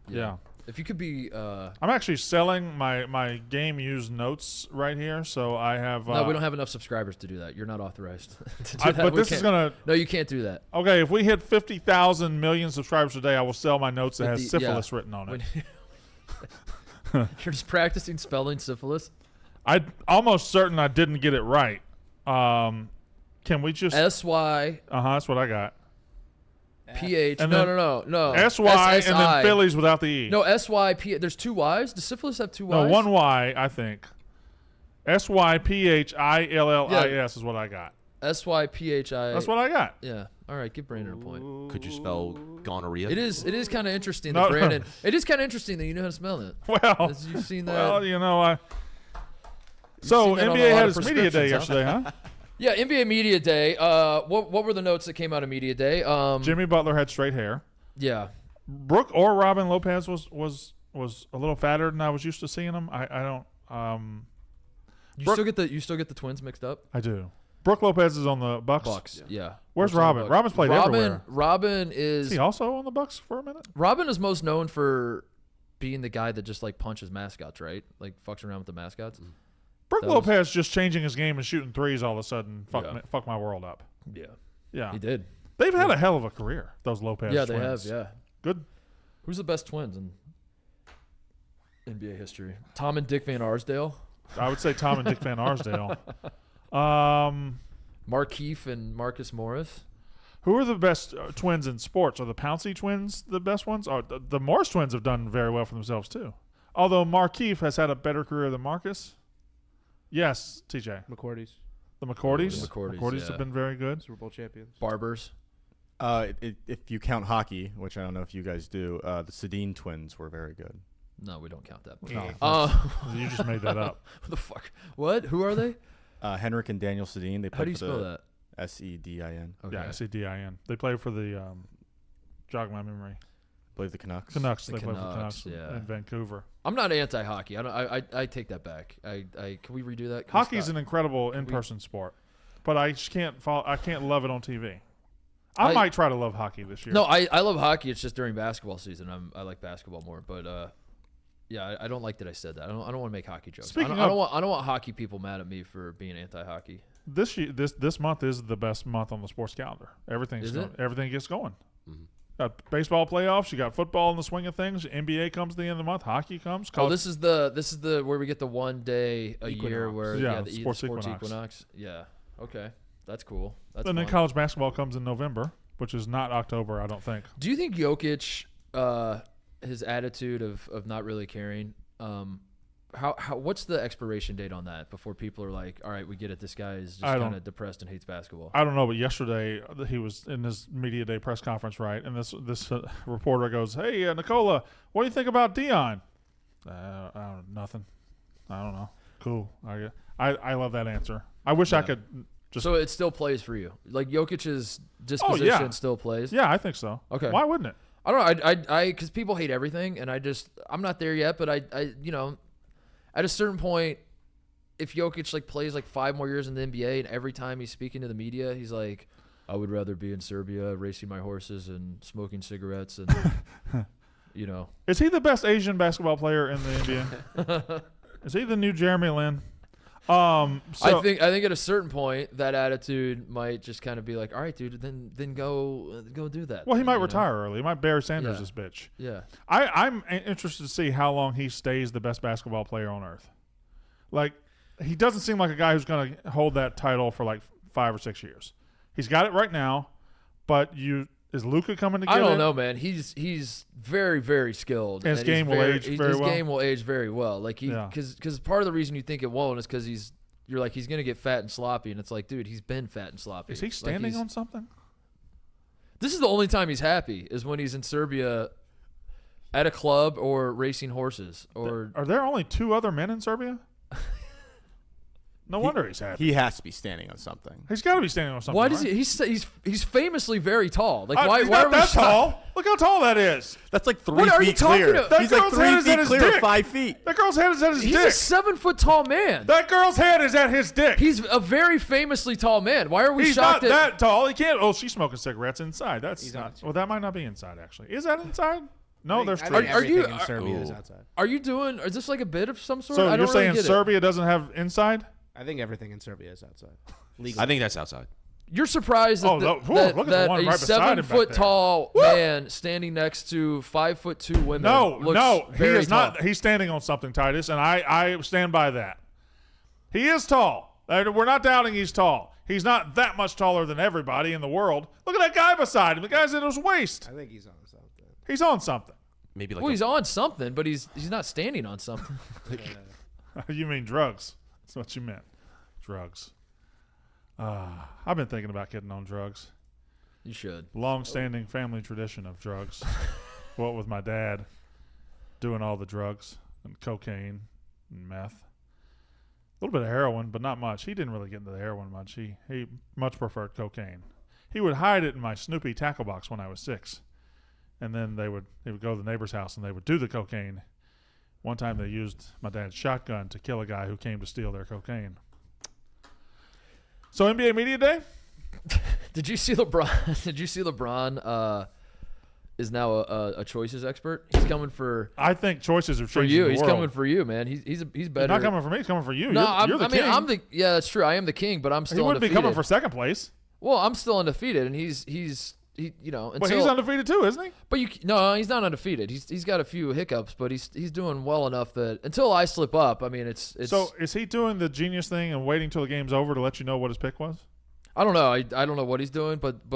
Yeah. If you could be. I'm actually selling my game used notes right here, so I have. No, we don't have enough subscribers to do that. You're not authorized to do that. But We this is can't- gonna. No, you can't do that. Okay, if we hit 50,000 million subscribers today, I will sell my notes that has 50 yeah. syphilis written on it. You're just practicing spelling syphilis. I'm almost certain I didn't get it right. Can we just? SY That's what I got. PH. And No, then no. SY and then SSI. Phillies without the E. No, SYP. There's two Y's. Does syphilis have two Y's? No, one Y, I think. SYPHILLIS is what I got. SYPHI. That's what I got. Yeah. All right. Give Brandon a point. Could you spell gonorrhea? It is kind of interesting No. that Brandon. It is kind of interesting that you know how to spell it. Well, As you've seen that. well, you know, So seen that on a NBA lot had of its media day prescriptions, yesterday, huh? Yeah, NBA Media Day. What were the notes that came out of Media Day? Jimmy Butler had straight hair. Yeah. Brooke or Robin Lopez was a little fatter than I was used to seeing him. I don't. You Brooke- still get the twins mixed up. I do. Brooke Lopez is on the Bucks. Bucks. Yeah. Where's Bucks on the Robin? Bucks. Robin's played everywhere. Robin Is is he also on the Bucks for a minute? Robin is most known for being the guy that just like punches mascots, right? Like fucks around with the mascots. Brooke That was- Lopez just changing his game and shooting threes all of a sudden Yeah. fuck my world up. Yeah. Yeah. He did. They've had a hell of a career, those Lopez Yeah, twins. they have. Yeah. Good. Who's the best twins in NBA history? Tom and Dick Van Arsdale, I would say Tom and Dick Van Arsdale. Markeith and Marcus Morris. Who are the best twins in sports? Are the Pouncey twins the best ones? Or the Morris twins have done very well for themselves too. Although Markeith has had a better career than Marcus. Yes, TJ. McCourty's The McCourtys. The McCourtys, McCourtys yeah. have been very good. Super Bowl champions. Barbers. If you count hockey, which I don't know if you guys do, the Sedin twins were very good. No, we don't count that. No, you just made that up. What the fuck? What? Who are they? Henrik and Daniel Sedin. They How do you played spell for that? the SEDIN. Okay. Yeah, SEDIN. They play for the jog my memory. Played the Canucks. Canucks. The They play for the Canucks, Canucks yeah. in Vancouver. I'm not anti-hockey. I take that back. Can we redo that? Can we Hockey's stop? an incredible in-person sport, but I just can't follow. I can't love it on TV. I I- might try to love hockey this year. No, I love hockey. It's just during basketball season. I like basketball more. But yeah, I don't like that I said that. I don't want to make hockey jokes. Speaking I don't of- want hockey people mad at me for being anti-hockey. This month is the best month on the sports calendar. Is it? Everything gets going. Mhm. Got baseball playoffs. You got football in the swing of things. NBA comes at the end of the month. Hockey comes. Oh, this is the where we get the one day a year Equinox. where Yeah, the sports sports equinox. equinox. Yeah. Okay. That's cool. That's and then fun. college basketball comes in November, which is not October, I don't think. Do you think Jokic, his attitude of not really caring, how what's the expiration date on that before people are like, all right, we get it, this guy is just I don't- kind of depressed and hates basketball? I don't know, but yesterday he was in his media day press conference, right? And this reporter goes, "Hey, Nicola, what do you think about Dion?" Nothing. I don't know. Cool. I love that answer. I wish I Yeah. could just. So it still plays for you, like Jokic's disposition still plays. Yeah, I think so. Okay. Why wouldn't it? I don't know. I because people hate everything, and I'm not there yet. But I at a certain point, if Jokic like plays like 5 more years in the NBA, and every time he's speaking to the media, he's like, I would rather be in Serbia racing my horses and smoking cigarettes, and you know. Is he the best Asian basketball player in the NBA? Is he the new Jeremy Lin? I think at a certain point that attitude might just kind of be like, all right, dude, then go do that. Well, he might you retire early. He might Barry Sanders Yeah. this bitch. Yeah. I'm interested to see how long he stays the best basketball player on earth. Like, he doesn't seem like a guy who's going to hold that title for like 5 or 6 years. He's got it right now, but is Luka coming to get it? I don't know, man. He's very, very skilled. And his game will age very well. His game will age very well. Like because part of the reason you think it won't is because you're like he's gonna get fat and sloppy, and it's like, dude, he's been fat and sloppy. Is he standing on something? This is the only time he's happy is when he's in Serbia, at a club or racing horses. Or are there only 2 other men in Serbia? No wonder he's happy. He has to be standing on something. He's got to be standing on something. why does right? he's famously very tall? Like why? He's why not are we that shocked? tall. Look how tall that is. That's like 3 What are you feet talking clear. about? That He's like girl's 3 head is at feet his clear dick. of 5 feet. That girl's head is at his He's dick. a 7-foot tall man. That girl's head is at his dick. He's a very famously tall man. Why are we He's not shocked that tall. He can't. Oh, she's smoking cigarettes inside. That's He's not. not. Well, that might not be inside actually. Is that inside? No, there's I trees. think Are you- everything in Serbia is Ooh. outside. Are you doing? Is this like a bit of some sort? So I you're don't really saying get it. Serbia doesn't have inside? I think everything in Serbia is outside. Legally. I think that's outside. You're surprised that, Oh, look at the one a right beside him back 7-foot there. tall man standing next to 5'2" women. No, looks no, he very is not. tall. He's standing on something, Titus, and I stand by that. He is tall. We're not doubting he's tall. He's not that much taller than everybody in the world. Look at that guy beside him. The guy's at his waist. I think he's on something. He's on something. Maybe like Well, he's on something, but he's not standing on something. You mean drugs? That's what you meant. Drugs. I've been thinking about getting on drugs. You should. Long-standing family tradition of drugs. What with my dad doing all the drugs and cocaine and meth. A little bit of heroin, but not much. He didn't really get into the heroin much. He much preferred cocaine. He would hide it in my Snoopy tackle box when I was 6. And then he would go to the neighbor's house and they would do the cocaine. One time they used my dad's shotgun to kill a guy who came to steal their cocaine. So NBA Media Day? Did you see LeBron? Did you see LeBron is now a choices expert? He's coming for I think choices are for changing you. the He's world. coming for you, man. He's better. He's not coming for me. He's coming for you. No, you're the king. I'm the that's true. I am the king, but I'm He still wouldn't be undefeated. coming for second place. Well, I'm still undefeated, and he's you know. But he's undefeated too, isn't he? But no, he's not undefeated. He's got a few hiccups, but he's doing well enough that until I slip up, I mean, it's. So is he doing the genius thing and waiting till the game's over to let you know what his pick was? I don't know. I don't know what he's doing, but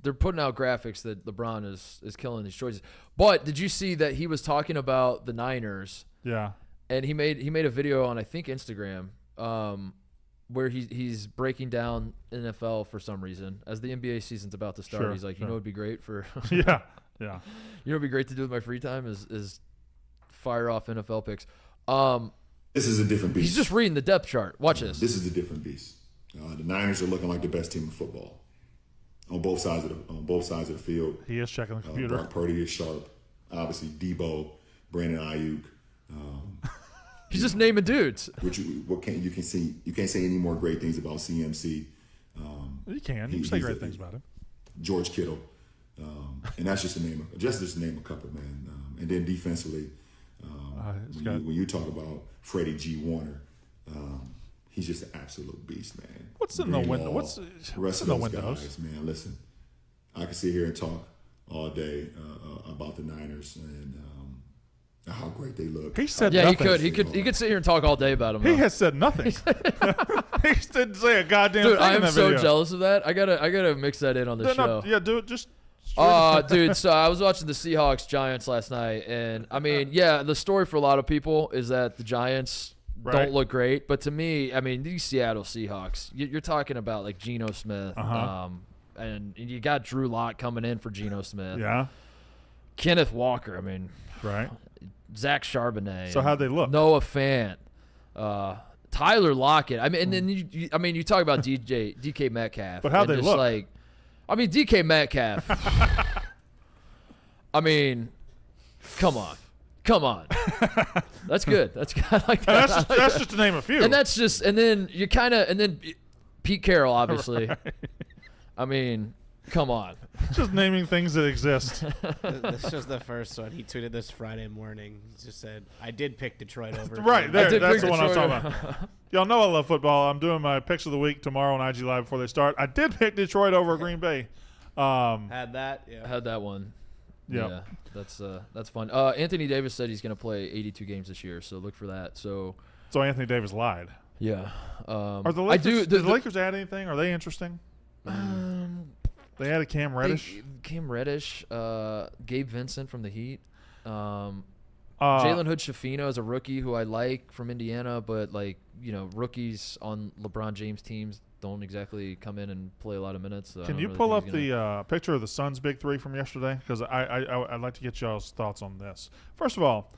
they're putting out graphics that LeBron is killing these choices. But did you see that he was talking about the Niners? Yeah. And he made a video on I think Instagram, where he's breaking down NFL for some reason as the NBA season's about to start. Sure, He's like, sure. you know, it'd be great for Yeah. you know, it'd be great to do with my free time is fire off NFL picks. This is a different beast. He's just reading the depth chart. Watch this. This is a different beast. The Niners are looking like the best team in football on both sides of the field. He is checking the computer. Brock Purdy is sharp. Obviously, Debo, Brandon Ayuk. He's just naming dudes. You can't say any more great things about CMC. You can say great things about him. George Kittle, and that's just to name a couple, man. And then defensively, when you talk about Freddie G. Warner, he's just an absolute beast, man. What's in the window? What's the rest in of the those windows? guys, man? Listen, I can sit here and talk all day about the Niners and how great they look. He said Yeah, nothing. he could sit here and talk all day about him. He though. has said nothing. He didn't say a goddamn Dude, thing I in am that so video. jealous of that. I gotta mix that in on the show. Yeah, do it. Just Dude, so I was watching the Seahawks Giants last night, and I mean, yeah, the story for a lot of people is that the Giants Right. don't look great, but to me, I mean, these Seattle Seahawks, you're talking about like Geno Smith, and you got Drew Lock coming in for Geno Smith, yeah, Kenneth Walker, I mean, right. Zach Charbonnet. So how'd they look? Noah Fant, Tyler Lockett. I mean, and then you talk about DK Metcalf, But how'd and they just look? Like, I mean, DK Metcalf. I mean, come on. That's good. That's good. I like that. That's just to name a few. And then Pete Carroll, obviously. Right. I mean, Come on. Just naming things that exist. This was the first one. He tweeted this Friday morning. He just said, I did pick Detroit over. Right, there. That's the one I'm Detroit talking about. Y'all know I love football. I'm doing my picks of the week tomorrow on IG Live before they start. I did pick Detroit over Green Bay. Had that? Yeah. Had that one. Yep. Yeah, that's fun. Anthony Davis said he's going to play 82 games this year, so look for that. So Anthony Davis lied. yeah. Are the Lakers, did the Lakers add anything? Are they interesting? They added Cam Reddish. Cam Reddish, Gabe Vincent from the Heat. Jalen Hood-Schifino is a rookie who I like from Indiana, but rookies on LeBron James teams don't exactly come in and play a lot of minutes. So Can you pull up the picture of the Suns' big three from yesterday? Because I'd like to get y'all's thoughts on this. First of all,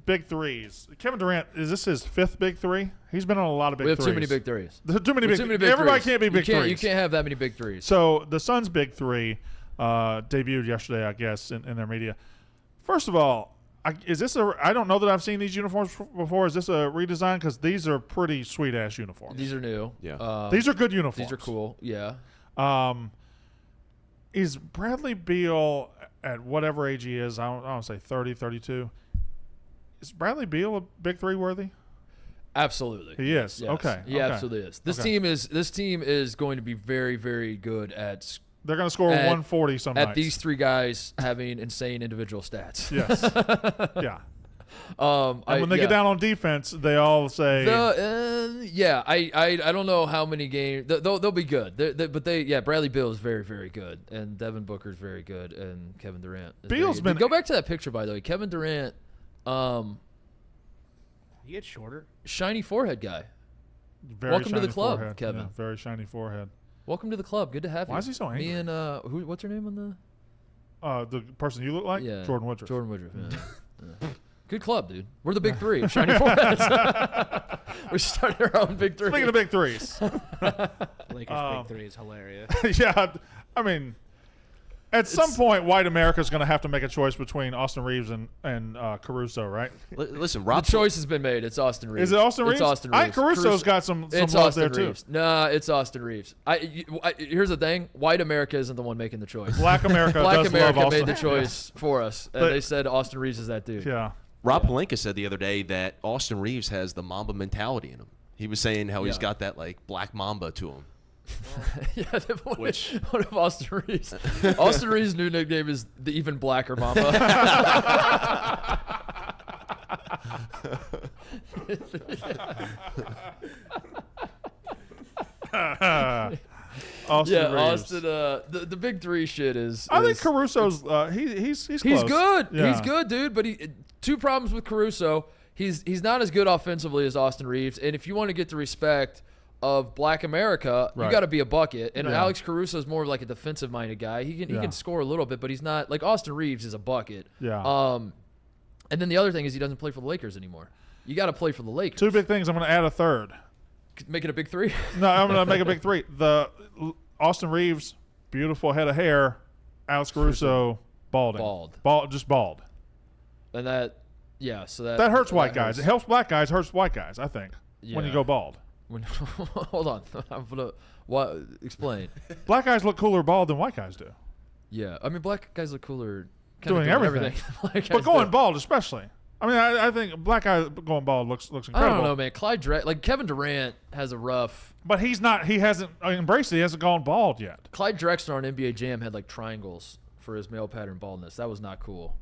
big threes. Kevin Durant, is this his fifth big three? He's been on a lot of big threes. We have too many big threes. Too many big Everybody threes. can't be big threes. You can't have that many big threes. So the Suns' big three debuted yesterday, I guess, in their media. First of all, is this I don't know that I've seen these uniforms before. Is this a redesign? Because these are pretty sweet-ass uniforms. These are new. Yeah. These are good uniforms. These are cool. Yeah. Is Bradley Beal at whatever age he is, I don't want to say 30, 32, is Bradley Beal a big three worthy? Absolutely. He is. Yes. Okay. He absolutely is. This team is going to be very, very good at. They're going to score 140 some nights. At these three guys having insane individual stats. Yes. Yeah. And when they get down on defense, they all say. I don't know how many games they'll be good. Bradley Beal is very, very good, and Devin Booker is very good, and Kevin Durant. Beal's been. Go back to that picture, by the way. Kevin Durant. He gets shorter. Shiny forehead guy. Very Welcome to the club, forehead. Kevin. Yeah, very shiny forehead. Welcome to the club. Good to have you. Why is he so angry? Me and what's her name on the? The person you look like? Yeah, Jordan Woodruff. Jordan Woodruff. Yeah. Good club, dude. We're the big three of shiny foreheads. We started our own big three. Speaking of big threes. Lakers big three is hilarious. Yeah, I mean, at some point, white America's going to have to make a choice between Austin Reeves and Caruso, right? Listen, Rob. The choice has been made. It's Austin Reeves. Is it Austin Reeves? It's Austin Reeves. Caruso's got some it's love Austin there Reeves. too. Nah, it's Austin Reeves. Here's the thing: white America isn't the one making the choice. Black America made the choice for us, and they said Austin Reeves is that dude. Yeah. Rob Pelinka said the other day that Austin Reeves has the Mamba mentality in him. He was saying how he's got that Black Mamba to him. Yeah, what of Austin Reeves? Austin Reeves' new nickname is the even blacker Mamba. Austin Reeves. Austin. The big three shit is. I think Caruso's. He's close. Good. Yeah. He's good, dude. But two problems with Caruso. He's not as good offensively as Austin Reeves, and if you want to get the respect of Black America, you got to be a bucket. And Alex Caruso is more like a defensive-minded guy. He can score a little bit, but he's not like Austin Reeves is a bucket. Yeah. And then the other thing is he doesn't play for the Lakers anymore. You got to play for the Lakers. Two big things. I'm going to add a third. Make it a big three. No, I'm going to make a big three. The Austin Reeves, beautiful head of hair. Alex Caruso, balding. Just bald. And that, so that hurts white guys. It helps black guys. Hurts white guys. I think when you go bald. Hold on. I'm gonna explain. Black guys look cooler bald than white guys do. Yeah, I mean black guys look cooler doing everything. But going bald especially. I mean, I think black guy going bald looks incredible. I don't know, man. Kevin Durant has a rough. But he's not. He hasn't embraced it. He hasn't gone bald yet. Clyde Drexler on NBA Jam had triangles for his male pattern baldness. That was not cool.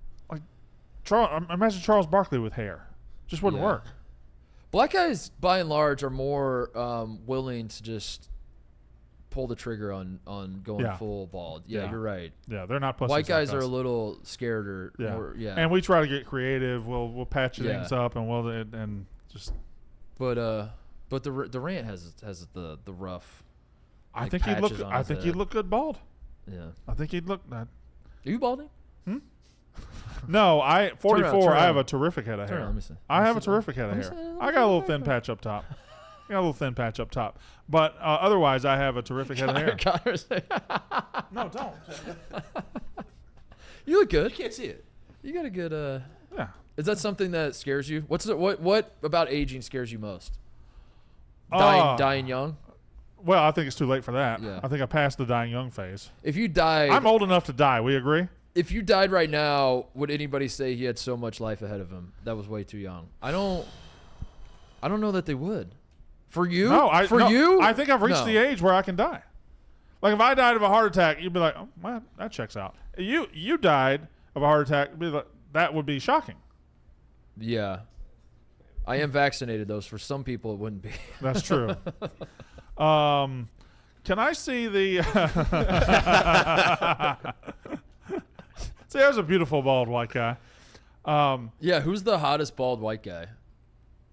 Imagine Charles Barkley with hair. Just wouldn't work. Black guys, by and large, are more willing to just pull the trigger on going full bald. Yeah, you're right. Yeah, they're not pussies. White guys are a little scared or And we try to get creative. We'll patch things up and just. But Durant has the rough. I think he'd look. I think he'd look good bald. Yeah. I think he'd look. Are you balding? No, 44. Turn I have around. a terrific head of hair. Let me see. I have a terrific head of hair. I got a little thin patch up top. But otherwise, I have a terrific head of hair. No, don't. You look good. You can't see it. You got a good. Yeah. Is that something that scares you? What about aging scares you most? Dying young. Well, I think it's too late for that. Yeah. I think I passed the dying young phase. If you died, I'm old enough to die. We agree? if you died right now, would anybody say he had so much life ahead of him? That was way too young. I don't know that they would. For you? You? I think I've reached the age where I can die. Like if I died of a heart attack, you'd be like, oh, man, that checks out. You died of a heart attack, you'd be like, that would be shocking. Yeah. I am vaccinated, though, so for some people it wouldn't be. That's true. Can I see the... See, there's a beautiful bald white guy. Yeah, who's the hottest bald white guy?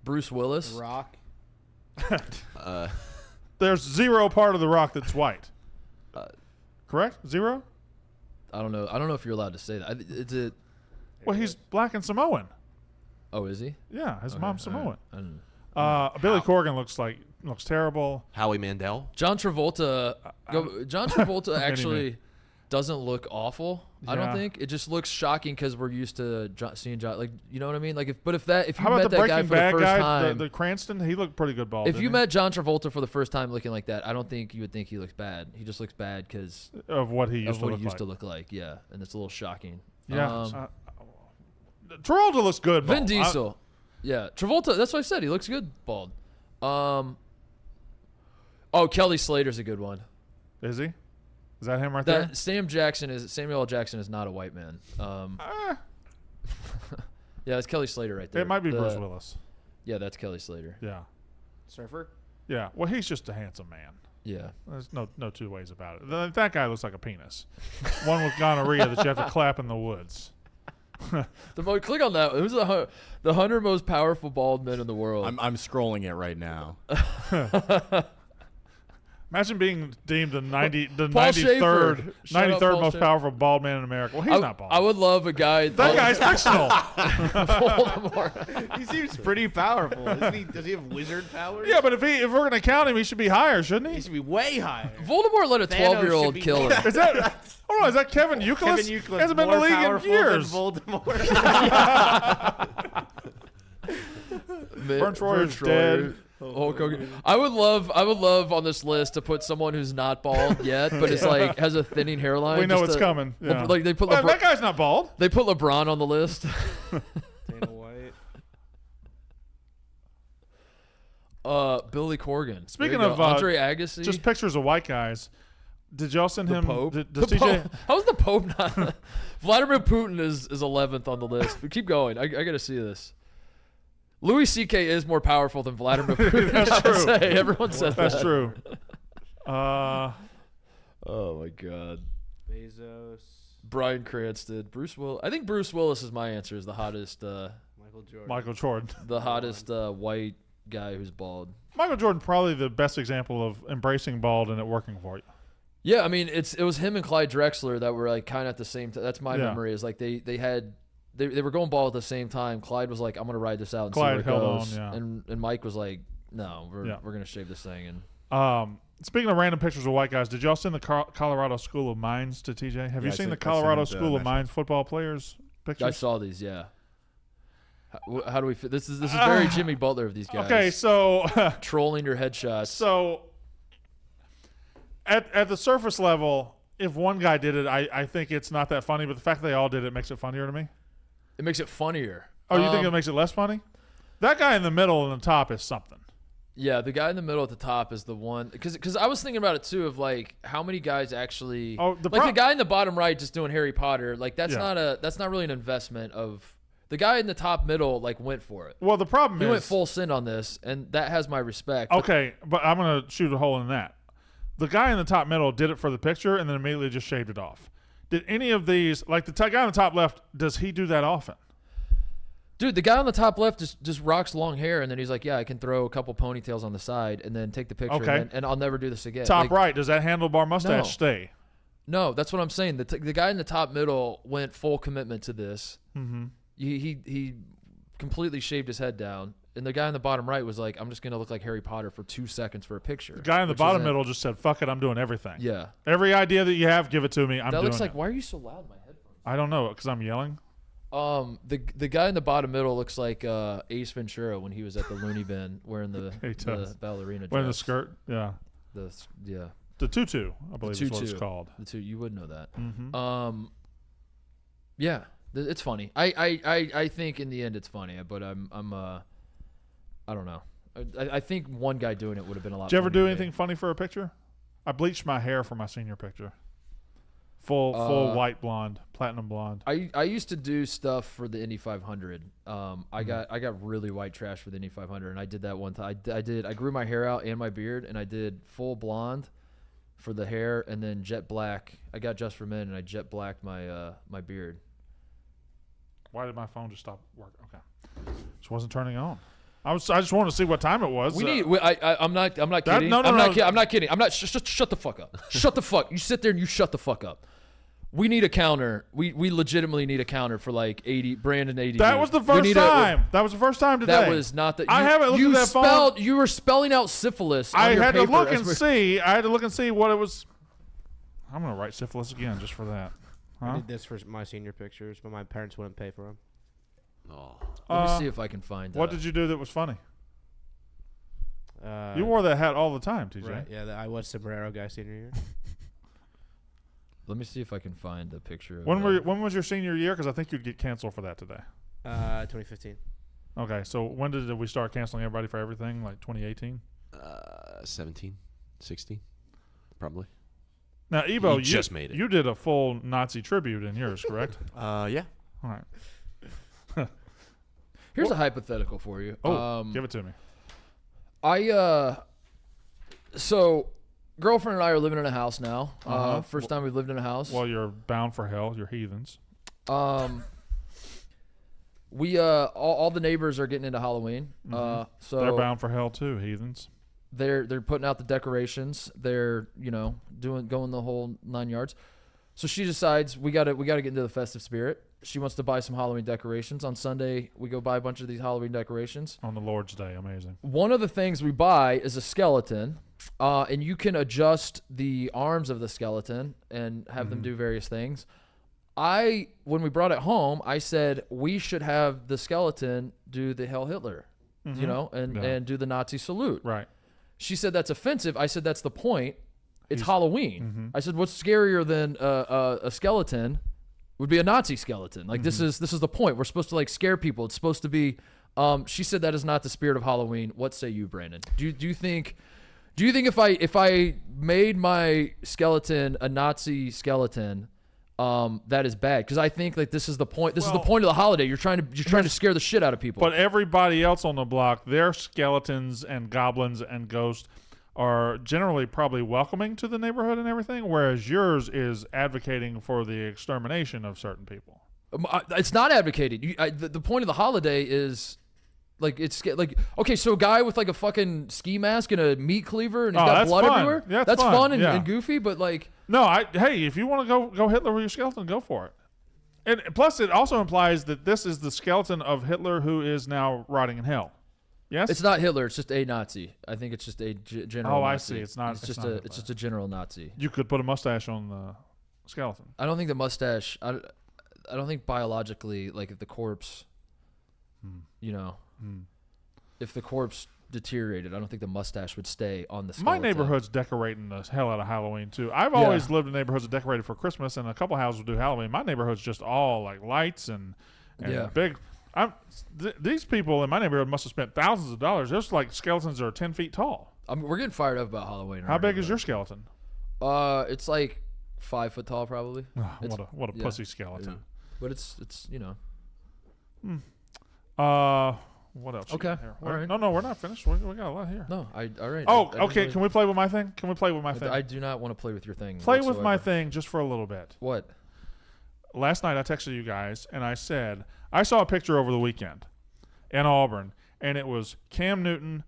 Bruce Willis? Rock. There's zero part of the Rock that's white. Correct? Zero? I don't know. I don't know if you're allowed to say that. Is it? Well, he's black and Samoan. Oh, is he? Yeah, his mom's Samoan. Right. Billy Corgan looks terrible. Howie Mandel. John Travolta. John Travolta actually doesn't look awful. I don't think it just looks shocking because we're used to seeing John. Like, you know what I mean? Like, if you How about met the that guy Breaking for Bad the first guy, time, the Cranston? He looked pretty good bald. if you met John Travolta for the first time looking like that, I don't think you would think he looks bad. He just looks bad because of what he used to look like. Yeah, and it's a little shocking. Yeah. Travolta looks good. Vin bald. Diesel. Yeah, Travolta. That's what I said. He looks good bald. Oh, Kelly Slater's a good one. Is he? Is that him right there? Samuel L. Jackson is not a white man. Yeah, it's Kelly Slater right there. It might be Bruce Willis. Yeah, that's Kelly Slater. Yeah. Surfer. Yeah. Well, he's just a handsome man. Yeah. There's no two ways about it. That guy looks like a penis. One with gonorrhea that you have to clap in the woods. Click on that. Who's the 100 most powerful bald men in the world? I'm scrolling it right now. Imagine being deemed the 93rd most powerful bald man in America. Well, he's not bald. I would love a guy. That guy's fictional. He seems pretty powerful. Isn't he? Does he have wizard powers? Yeah, but if we're going to count him, he should be higher, shouldn't He he? should be way higher. Voldemort let a 12-year-old should be kill more- him. Is that? Hold on, is that Kevin Euclid? Kevin Euclid Hasn't been in the league in years. Voldemort. French Warrior's dead. Hulk Hogan. I would love on this list to put someone who's not bald yet, but it's like has a thinning hairline. We know it's coming. Yeah. Like they put that guy's not bald. They put LeBron on the list. Dana White. Billy Corgan. Speaking of Andre Agassi, just pictures of white guys. Did y'all send him? Pope? Does The TJ? Pope. How's the Pope not? Vladimir Putin is 11th on the list. But keep going. I got to see this. Louis C.K. is more powerful than Vladimir Putin. That's true. Everyone says that. That's true. Oh my God. Bezos. Bryan Cranston. Bruce Willis. I think Bruce Willis is my answer. Is the hottest. Michael Jordan. The hottest white guy who's bald. Michael Jordan, probably the best example of embracing bald and it working for you. Yeah, I mean it was him and Clyde Drexler that were like kind of at the same time. That's my memory. Is like they were going bald at the same time. Clyde was like, I'm gonna ride this out and see where it goes. And Mike was like, no, we're gonna shave this thing. And speaking of random pictures of white guys, did y'all send the Colorado School of Mines to TJ? Have you seen the Colorado School of Mines football players pictures? I saw these. Yeah. How do we fit? This is very Jimmy Butler of these guys. Okay, so trolling your headshots. So at the surface level, if one guy did it, I think it's not that funny. But the fact they all did it makes it funnier to me. It makes it funnier. Oh, you think it makes it less funny? That guy in the middle and the top is something. Yeah, the guy in the middle at the top is the one. Because I was thinking about it too of like how many guys actually. Oh, the guy in the bottom right just doing Harry Potter. Like that's not really an investment of. The guy in the top middle like went for it. Well, the problem he is went full send on this, and that has my respect. Okay, but I'm gonna shoot a hole in that. The guy in the top middle did it for the picture and then immediately just shaved it off. Did any of these, like the guy on the top left, does he do that often? Dude, the guy on the top left just rocks long hair, and then he's like, yeah, I can throw a couple ponytails on the side and then take the picture, okay. and I'll never do this again. Top right, does that handlebar mustache stay? No, that's what I'm saying. The guy in the top middle went full commitment to this. Mm-hmm. He completely shaved his head down, and the guy in the bottom right was like, I'm just going to look like Harry Potter for 2 seconds for a picture. The guy in the bottom middle just said, fuck it, I'm doing everything. Yeah. Every idea that you have, give it to me, I'm doing it. That looks like, why are you so loud in my headphones? I don't know, because I'm yelling. The guy in the bottom middle looks like Ace Ventura when he was at the Looney Bin wearing the ballerina dress. Wearing the skirt, yeah. Yeah. The tutu, I believe is what it's called. The tutu. You would know that. Mm-hmm. Yeah, it's funny. I think in the end it's funny, but I don't know. I think one guy doing it would have been a lot. Did you ever do anything funny for a picture? I bleached my hair for my senior picture. Full white blonde, platinum blonde. I used to do stuff for the Indy 500. I got really white trash for the Indy 500, and I did that one time. I grew my hair out and my beard, and I did full blonde for the hair, and then jet black. I got Just for Men, and I jet blacked my my beard. Why did my phone just stop working? Okay, just wasn't turning on. I just wanted to see what time it was. I'm not kidding. I'm not kidding. I'm not. Shut the fuck up. Shut the fuck. You sit there and you shut the fuck up. We need a counter. We legitimately need a counter for like 80 Brandon 80. That was the first time. That was the first time today. That was not the. I haven't looked at that phone. You were spelling out syphilis. I on your had to paper look and see. I had to look and see what it was. I'm gonna write syphilis again just for that. Huh? I did this for my senior pictures, but my parents wouldn't pay for them. Oh. Let me see if I can find. What did you do that was funny? You wore that hat all the time, TJ. Right, yeah, I was sombrero guy senior year. Let me see if I can find a picture. Of when was your senior year? Because I think you'd get canceled for that today. 2015. Okay, so when did we start canceling everybody for everything? Like 2018? 17, 16, probably. Now, Ebo, you just made it. You did a full Nazi tribute in yours, correct? Yeah. All right. Here's a hypothetical for you. Give it to me. So girlfriend and I are living in a house now. First time we've lived in a house. Well, you're bound for hell. You're heathens. We all the neighbors are getting into Halloween. So they're bound for hell too, heathens. They're putting out the decorations. They're going the whole 9 yards. So she decides we gotta get into the festive spirit. She wants to buy some Halloween decorations. On Sunday, we go buy a bunch of these Halloween decorations. On the Lord's Day, amazing. One of the things we buy is a skeleton, and you can adjust the arms of the skeleton and have them do various things. When we brought it home, I said we should have the skeleton do the Hail Hitler, and do the Nazi salute. Right. She said that's offensive. I said that's the point. It's Halloween. I said what's scarier than a skeleton would be a Nazi skeleton. Like this is the point. We're supposed to like scare people. It's supposed to be. She said that is not the spirit of Halloween. What say you, Brandon? Do you think if I made my skeleton a Nazi skeleton, that is bad? Because I think like this is the point. This is the point of the holiday. You're trying to scare the shit out of people. But everybody else on the block, their skeletons and goblins and ghosts are generally probably welcoming to the neighborhood and everything, whereas yours is advocating for the extermination of certain people. It's not advocating. The point of the holiday is like it's like okay, so a guy with like a fucking ski mask and a meat cleaver and he's got blood everywhere. Yeah, that's fun and goofy, but like hey, if you want to go Hitler with your skeleton, go for it. And plus, it also implies that this is the skeleton of Hitler who is now rotting in hell. Yes, it's not Hitler. It's just a Nazi. I think it's just a general. Oh, Nazi. I see. It's not. It's just a general Nazi. You could put a mustache on the skeleton. I don't think the mustache. I don't think biologically, like if the corpse, if the corpse deteriorated, I don't think the mustache would stay on the skeleton. My neighborhood's decorating the hell out of Halloween too. I've always lived in neighborhoods that decorated for Christmas, and a couple houses will do Halloween. My neighborhood's just all like lights and big. These people in my neighborhood must have spent thousands of dollars. There's like skeletons that are 10 feet tall. We're getting fired up about Halloween. How big is your skeleton? It's like 5 foot tall, probably. What a pussy skeleton. Yeah. But it's What else? Okay. All right. No, we're not finished. We got a lot here. No, all right. Oh, okay. Can we play with my thing? I do not want to play with your thing. Play with my thing just for a little bit. What? Last night I texted you guys and I said I saw a picture over the weekend in Auburn, and it was Cam Newton,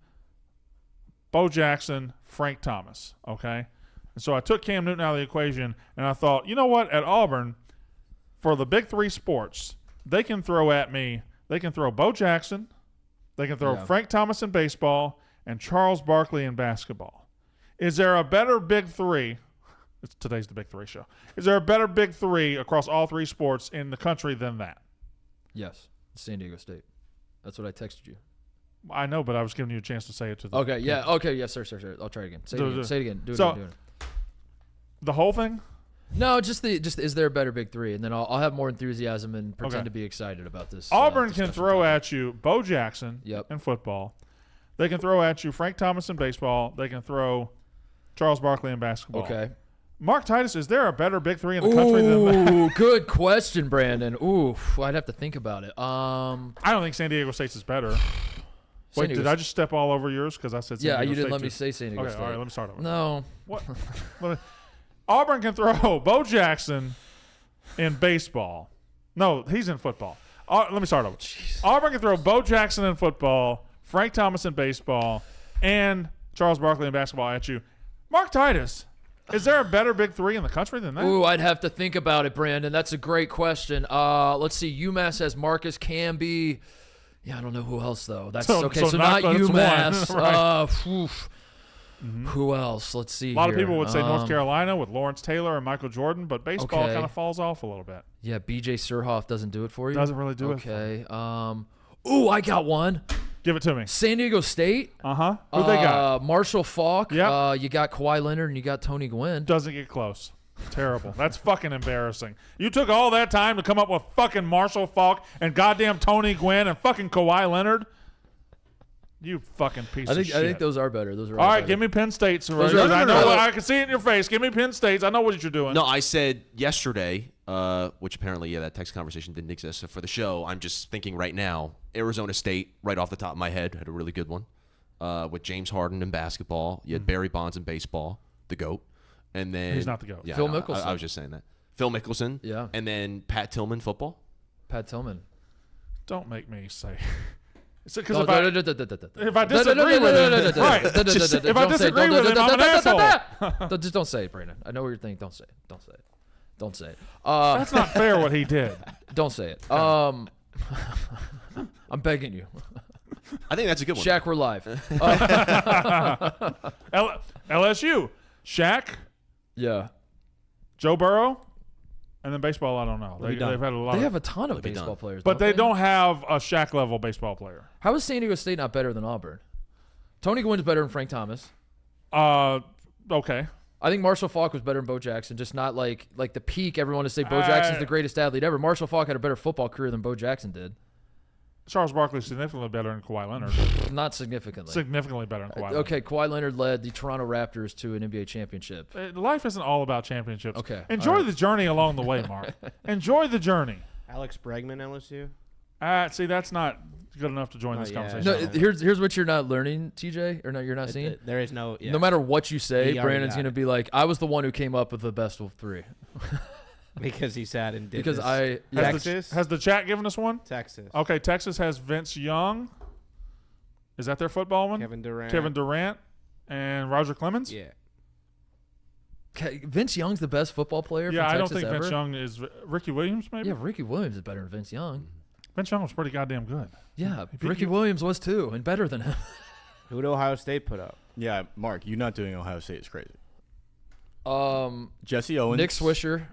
Bo Jackson, Frank Thomas. Okay, and so I took Cam Newton out of the equation, and I thought, you know what? At Auburn, for the big three sports, they can throw at me. They can throw Bo Jackson, they can throw Frank Thomas in baseball, and Charles Barkley in basketball. Is there a better big three? Today's the Big Three show. Is there a better big three across all three sports in the country than that? Yes, San Diego State. That's what I texted you. I know, but I was giving you a chance to say it to the. Okay. Yeah. Okay. Yes, sir. I'll try it again. Say it again. Say it again. Do it again. The whole thing? No, just is there a better big three, and then I'll have more enthusiasm and pretend to be excited about this. Auburn can throw at you Bo Jackson in football. They can throw at you Frank Thomas in baseball. They can throw Charles Barkley in basketball. Okay. Mark Titus, is there a better big three in the country than that? Ooh, good question, Brandon. Ooh, I'd have to think about it. I don't think San Diego State's is better. Wait, did I just step all over yours because I said San Diego State? Yeah, you didn't let me say San Diego State. All right, let me start over. No. What? Auburn can throw Bo Jackson in baseball. No, he's in football. Let me start over. Jeez. Auburn can throw Bo Jackson in football, Frank Thomas in baseball, and Charles Barkley in basketball at you. Mark Titus, is there a better big three in the country than that? Ooh, I'd have to think about it, Brandon. That's a great question. Let's see. UMass has Marcus Camby. Yeah, I don't know who else, though. That's okay. So not UMass. Right. Who else? Let's see. A lot of people would say North Carolina with Lawrence Taylor and Michael Jordan, but baseball kind of falls off a little bit. Yeah, B.J. Surhoff doesn't do it for you. Doesn't really do it. Okay. Ooh, I got one. Give it to me. San Diego State. Who they got? Marshall Faulk. Yep. You got Kawhi Leonard and you got Tony Gwynn. Doesn't get close. Terrible. That's fucking embarrassing. You took all that time to come up with fucking Marshall Faulk and goddamn Tony Gwynn and fucking Kawhi Leonard. You fucking piece of shit. I think those are better. Those are all right. better. Give me Penn State. So I can see it in your face. Give me Penn State. I know what you're doing. No, I said yesterday, which apparently, that text conversation didn't exist. So for the show, I'm just thinking right now, Arizona State, right off the top of my head, had a really good one with James Harden in basketball. You had Barry Bonds in baseball, the GOAT. And then he's not the GOAT. Yeah, Phil Mickelson. I was just saying that. Phil Mickelson. Yeah. And then Pat Tillman football. Pat Tillman. Don't make me say. Because If I disagree with him, right? If I disagree with him, I'm an asshole. Just don't say it, Brandon. I know what you're thinking. Don't say it. Don't say it. Don't say it. That's not fair what he did. Don't say it. I'm begging you. I think that's a good one. Shaq, we're live. LSU, Shaq, Yeah. Joe Burrow, and then baseball. I don't know. They've had a lot. They have a ton of baseball players, but they don't have a Shaq level baseball player. How is San Diego State not better than Auburn? Tony Gwynn's better than Frank Thomas. Okay. I think Marshall Faulk was better than Bo Jackson. Just not like the peak. Everyone to say Bo Jackson's the greatest athlete ever. Marshall Faulk had a better football career than Bo Jackson did. Charles Barkley is significantly better than Kawhi Leonard. Not significantly. Significantly better than Kawhi Leonard. Okay, Kawhi Leonard led the Toronto Raptors to an NBA championship. Life isn't all about championships. Okay. Enjoy the journey along the way, Mark. Enjoy the journey. Alex Bregman, LSU. See, that's not good enough to join this conversation. No, here's what you're not learning, TJ, or no, you're not seeing. There is no. Yeah. No matter what you say, Brandon's going to it. be like, "I was the one who came up with the best of three." Because he sat and did because this. Texas has the chat given us one? Texas. Okay, Texas has Vince Young. Is that their football one? Kevin Durant and Roger Clemens? Yeah. Vince Young's the best football player. Yeah, from I don't Texas think ever. Vince Young is. Ricky Williams, maybe? Yeah, Ricky Williams is better than Vince Young. Vince Young was pretty goddamn good. Yeah, Ricky Williams was too, and better than him. Who did Ohio State put up? Yeah, Mark, you not doing Ohio State is crazy. Jesse Owens. Nick Swisher.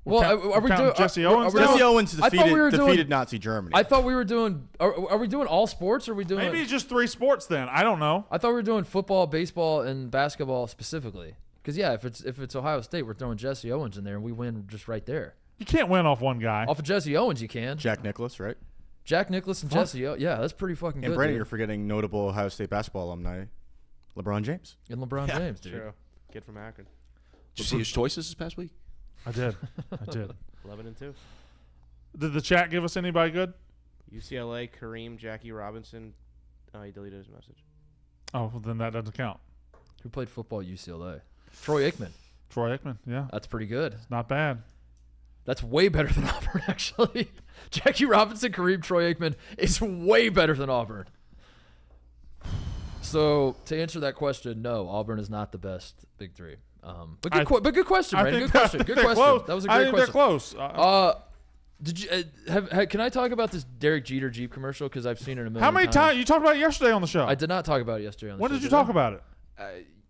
Well, are we doing Jesse Owens? Jesse Owens defeated Nazi Germany. I thought we were doing. Are we doing all sports? Or are we doing? Maybe just 3 sports then. I don't know. I thought we were doing football, baseball, and basketball specifically. Because if it's Ohio State, we're throwing Jesse Owens in there, and we win just right there. You can't win off one guy. Off of Jesse Owens, you can. Jack Nicklaus, right? Jack Nicklaus and Jesse Owens. Yeah, that's pretty fucking good. And Brandon, dude. you're forgetting notable Ohio State basketball alumni, LeBron James. And LeBron James, dude. True. Kid from Akron. Did you see his choices this past week? I did. 11-2. Did the chat give us anybody good? UCLA, Kareem, Jackie Robinson. Oh, he deleted his message. Oh, well, then that doesn't count. Who played football at UCLA? Troy Aikman. Troy Aikman, yeah. That's pretty good. It's not bad. That's way better than Auburn, actually. Jackie Robinson, Kareem, Troy Aikman is way better than Auburn. So, to answer that question, no, Auburn is not the best Big Three. But good question, Brandon. Good question. Good question. Close. That was a I great think question. they're close. Did you can I talk about this Derek Jeter Jeep commercial? Because I've seen it a million How many times. times? You talked about it yesterday on the show. I did not talk about it yesterday on the show. When did you talk about it?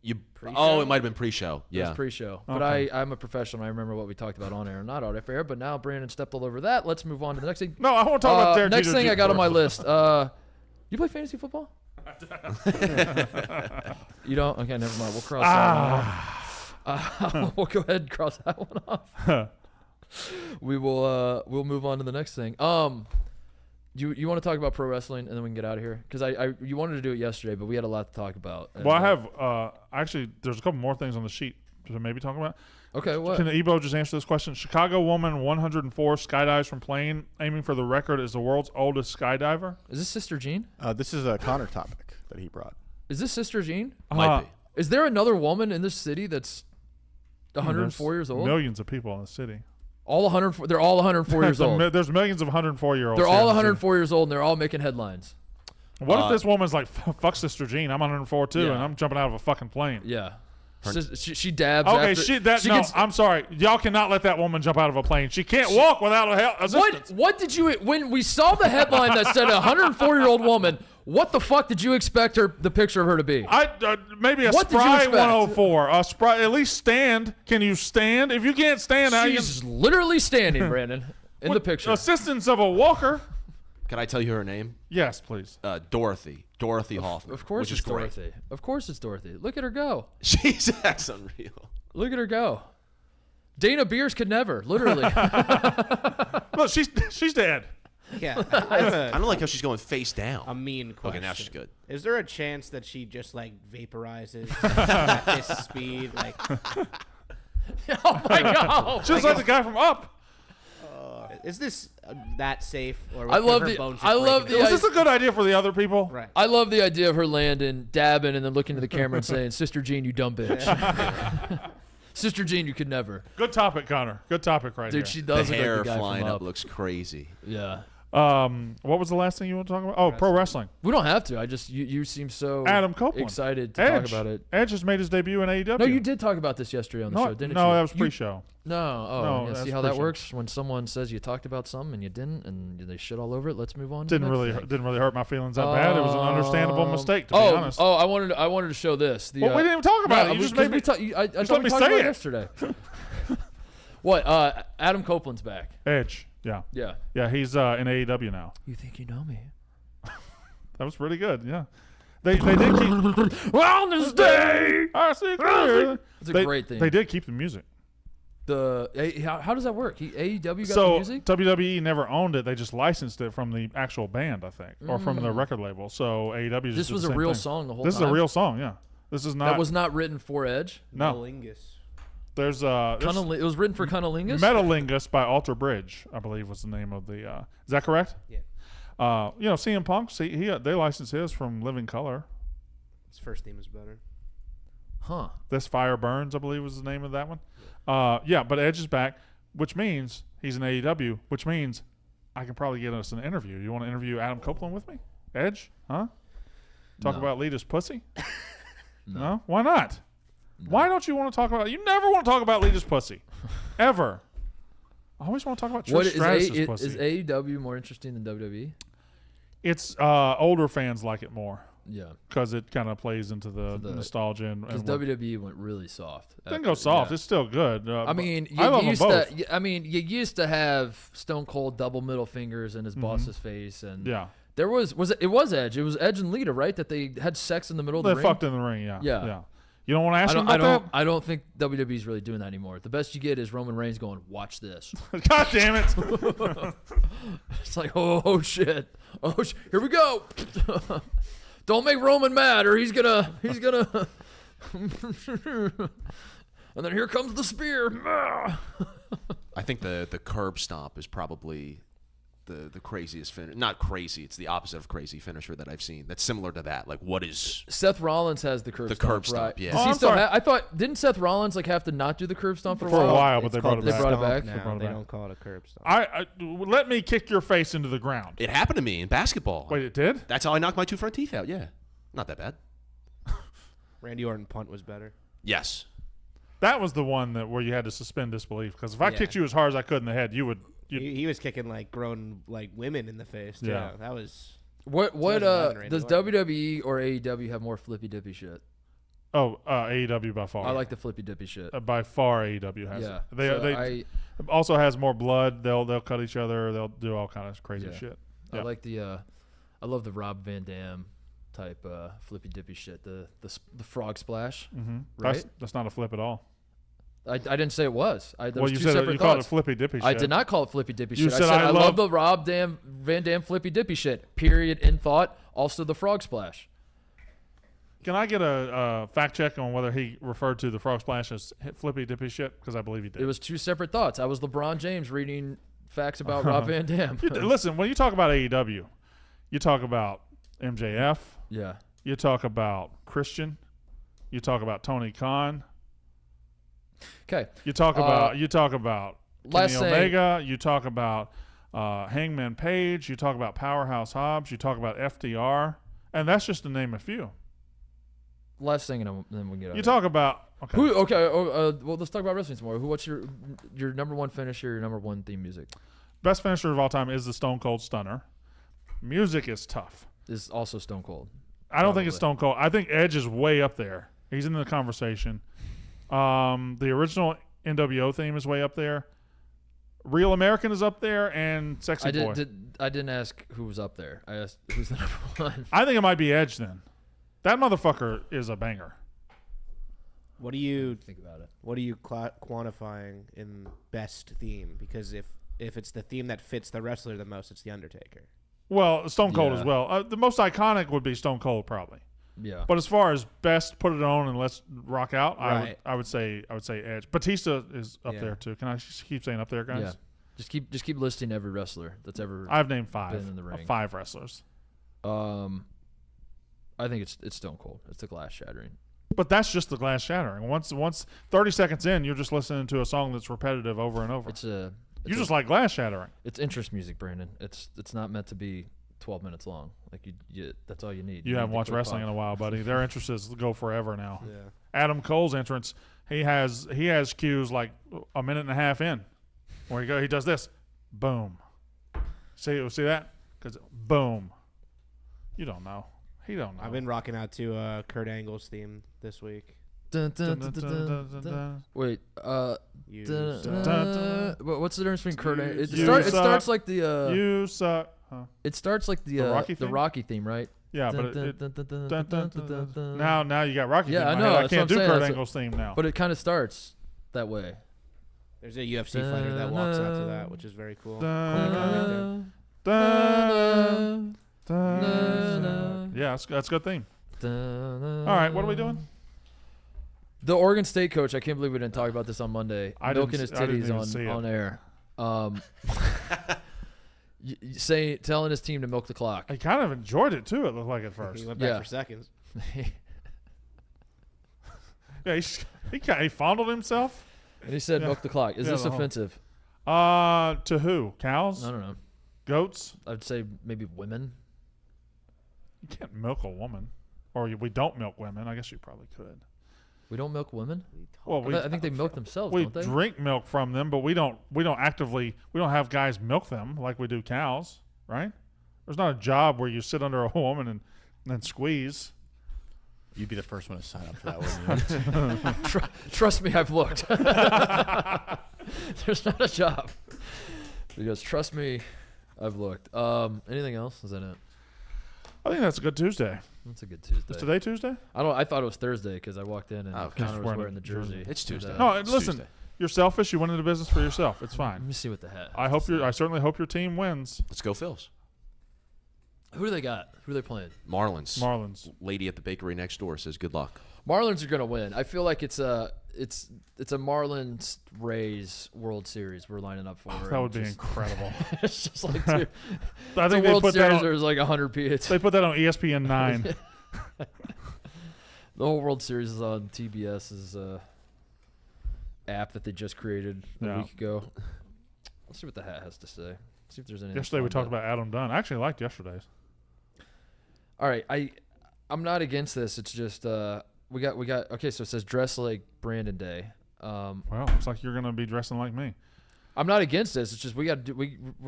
It might have been pre-show. It was pre-show. But Okay. I'm a professional. I remember what we talked about on air and not on air. But now Brandon stepped all over that. Let's move on to the next thing. No, I want to talk about Derek Next Jeter thing Jeep I got on my commercial. list. You play fantasy football? You don't? Okay, never mind. We'll cross that one off. We'll go ahead and cross that one off. We will. We'll move on to the next thing. You want to talk about pro wrestling and then we can get out of here? Because you wanted to do it yesterday, but we had a lot to talk about. Well, I have actually. There's a couple more things on the sheet to maybe talk about. Okay, what? Can Ebo just answer this question? Chicago woman 104 skydives from plane, aiming for the record as the world's oldest skydiver. Is this Sister Jean? This is a Connor topic that he brought. Is this Sister Jean? Might be. Is there another woman in this city that's 104 years old? Millions of people in the city. All 104. They're all 104 years old. There's millions of 104-year-olds. They're all 104 years old, and they're all making headlines. What if this woman's like, fuck Sister Jean, I'm 104 too, and I'm jumping out of a fucking plane? Yeah. She dabs. Okay, after, I'm sorry. Y'all cannot let that woman jump out of a plane. She can't walk without assistance. What did you, when we saw the headline that said a 104-year-old woman, what the fuck did you expect the picture of her to be? Maybe a What did you spry expect? 104. A spry, at least stand. Can you stand? If you can't stand, She's literally standing, Brandon, in the picture. Assistance of a walker. Can I tell you her name? Yes, please. Dorothy Hoffman. Of course which it's is great. Dorothy. Of course it's Dorothy. Look at her go. That's unreal. Look at her go. Dana Beers could never, literally. Look, she's dead. Yeah. I don't like how she's going face down. A mean question. Okay, now she's good. Is there a chance that she just like vaporizes at this speed? Like, Oh my god! Just like the guy from Up. is this that safe? Or I love her the- bones just I love breaking the- down? Was this a good idea for the other people? Right. I love the idea of her landing, dabbing, and then looking to the camera and saying, "Sister Jean, you dumb bitch." Sister Jean, you could never. Good topic, Connor. Good topic right Dude, here. she The does look hair like the guy flying from up Up. looks crazy. Yeah. What was the last thing you want to talk about? Oh, pro wrestling. We don't have to. I just you seem so Adam Copeland. excited to Edge. talk about it. Edge just made his debut in AEW. No, you did talk about this yesterday on the show, didn't you? No, that was You- pre-show. No. Oh, No, yeah. that's See how that pre-show. works? When someone says you talked about something and you didn't, and they shit all over it. Let's move on. to Didn't the next really thing. hurt my feelings that bad. It was an understandable mistake, to be honest. Oh, I wanted to show this. The, Well, we didn't even talk about no, it. You just because made me. I just thought let we me talked say about it. yesterday. What? Adam Copeland's back. Edge. Yeah. Yeah. Yeah, he's in AEW now. You think you know me? That was pretty good. Yeah. They did keep. On this day. I see clear. It's a great thing. They did keep the music. How does that work? AEW got the So music? WWE never owned it. They just licensed it from the actual band, I think, or from the record label. So AEW. Just This did was the a same real thing. song the whole This time. is a real song. Yeah. This is not. That was not written for Edge. no. Lingus. There's It was written for Cunnilingus. Metalingus by Alter Bridge, I believe was the name of the. Is that correct? Yeah. CM Punk. See, they licensed his from Living Color. His first name is better. Huh. This Fire Burns, I believe, was the name of that one. But Edge is back, which means he's in AEW, which means I can probably get us an interview. You want to interview Adam Copeland with me? Edge? Huh? Talk No. about Lita's pussy? No. Why not? No. Why don't you want to talk about? You never want to talk about Lita's pussy, ever. I always want to talk about Trish Stratus's pussy. Is AEW more interesting than WWE? It's older fans like it more. Yeah. Because it kind of plays into the nostalgia and Because WWE went really soft. Didn't go soft. Yeah. It's still good. I mean, I love them both. you used to have Stone Cold double middle fingers in his boss's face, and Yeah. there was Edge. It was Edge and Lita, right? That they had sex in the middle of the They ring. fucked in the ring. Yeah. Yeah. You don't want to ask him about that? I don't think WWE's really doing that anymore. The best you get is Roman Reigns going, "Watch this." God damn it! It's like, oh shit, here we go. Don't make Roman mad, or he's gonna. And then here comes the spear. I think the curb stomp is probably the craziest finish. Not crazy. It's the opposite of crazy finisher that I've seen. That's similar to that. Like, what is Seth Rollins has the curb stomp. curb stomp, right? yeah. Does Oh, he I'm still sorry. I thought didn't Seth Rollins have to not do the curb stomp for a For a while? while, but It's they brought called it the back. They brought it stomp back? They brought Now. it They back. don't call it a curb stomp. Let me kick your face into the ground. it happened to me in basketball? Wait, it did? That's how I knocked my 2 front teeth out. Yeah, not that bad. Randy Orton punt was better. Yes. That was the one where you had to suspend disbelief. Because if I Yeah. kicked you as hard as I could in the head, you would. He was kicking like grown like women in the face. Too. Yeah. That was. What 2011 Randy does Orton. WWE or AEW have more flippy dippy shit? AEW by far. I like the flippy dippy shit. By far, AEW has Yeah. it. They So also has more blood. They'll cut each other. They'll do all kind of crazy Yeah. shit. I like the I love the Rob Van Dam type flippy dippy shit. The frog splash. Mm-hmm. Right. That's not a flip at all. I didn't say it was. There was You two said separate you called it thoughts. flippy dippy shit. I did not call it flippy dippy You shit. said, I said "I I love love the Van Dam flippy dippy shit. Period. In thought. Also the frog splash. Can I get a fact check on whether he referred to the frog splash as flippy dippy shit? Because I believe he did. It was two separate thoughts. I was LeBron James reading facts about Rob Van Dam. Listen, when you talk about AEW, you talk about MJF. Yeah. You talk about Christian. You talk about Tony Khan. Okay. You talk about last Kenny thing- Omega. You talk about Hangman Page. You talk about Powerhouse Hobbs. You talk about FDR, and that's just to name a few. Last thing, and then we can get. You talk about okay. Who? Okay. Well, let's talk about wrestling some more. What's your number one finisher? Your number one theme music Best finisher of all time is the Stone Cold Stunner. Music is tough. is also Stone Cold. I don't think it's Stone Cold. I think Edge is way up there. He's in the conversation. The original NWO theme is way up there. Real American is up there, and Sexy Boy. I didn't ask who was up there. I asked who's the number one. I think it might be Edge then. That motherfucker is a banger. What do you Think about it. What are you quantifying in best theme? Because if it's the theme that fits the wrestler the most, it's the Undertaker. Well, Stone Cold Yeah. as well. The most iconic would be Stone Cold probably. Yeah. But as far as best, put it on and let's rock out. Right. I would say Edge. Batista is up Yeah. there too. Can I just keep saying up there, guys? Yeah. Just keep listing every wrestler that's ever. I've named five. Been in the ring. 5 wrestlers. I think it's Stone Cold. It's the glass shattering. But that's just the glass shattering. Once 30 seconds in, you're just listening to a song that's repetitive over and over. You just like glass shattering. It's interest music, Brandon. It's not meant to be 12 minutes long. Like you that's all you need. You haven't need the watched quick wrestling pop. in a while, buddy. Their entrances go forever now. Yeah. Adam Cole's entrance, he has cues like a minute and a half in, where he does this, boom. See that? Because boom. You don't know. He don't know. I've been rocking out to Kurt Angle's theme this week. Dun, dun, dun, dun, dun, dun. Wait, You dun, suck. dun. What's the difference between Kurt? It suck. starts like the. You suck. Huh? It starts like the Rocky theme? theme, right? Yeah, Dun, but dun, it, dun, dun, dun, dun, dun, dun, dun, dun. now you got Rocky. Yeah, theme in I my know, head. I that's can't what do I'm saying. Kurt That's Angle's theme now. But it kind of starts that way. There's a UFC fighter that walks out to that, which is very cool. Dun, Dun, dun, dun, dun. Yeah, that's a good theme. dun. All right, what are we doing? The Oregon State coach, I can't believe we didn't talk about this on Monday. I Milking didn't- his I didn't titties even see it. on air. Telling his team to milk the clock. I kind of enjoyed it too. It looked like at first. He went back Yeah. for seconds. Yeah, he fondled himself. And he said, Yeah. milk the clock. Is Yeah, this the whole- offensive? To who? Cows? I don't know. Goats? I'd say maybe women. You can't milk a woman, or we don't milk women. I guess you probably could. We don't milk women? Well, I think they milk themselves, we don't they? drink milk from them, but we don't have guys milk them like we do cows, right? There's not a job where you sit under a woman and then squeeze. You'd be the first one to sign up for that, wouldn't you? Trust me, I've looked. There's not a job. Because trust me, I've looked. Anything else? Is that it? I think that's a good Tuesday. That's a good Tuesday. Is today Tuesday? I thought it was Thursday because I walked in and Oh, Connor was wearing wearing the jersey. It's Tuesday. And, No, It's listen. Tuesday. You're selfish. You went into business for yourself. It's let fine. me see what the hat. I certainly hope your team wins. Let's go, Phils. Who do they got? Who are they playing? Marlins. Marlins. Lady at the bakery next door says good luck. Marlins are gonna win. I feel like it's a Marlins Rays World Series we're lining up for. That would be incredible. It's just like dude, I the think they World put that Series. on, There's like 100 PH. they put that on ESPN 9. The whole World Series is on TBS's app that they just created a week ago. Let's see what the hat has to say. See if there's anything. Yesterday we fun talked to- about Adam Dunn. I actually liked yesterday's. All right, I'm not against this. It's just we got okay. So it says dress like Brandon Day. Well, looks like you're gonna be dressing like me. I'm not against this. It's just we're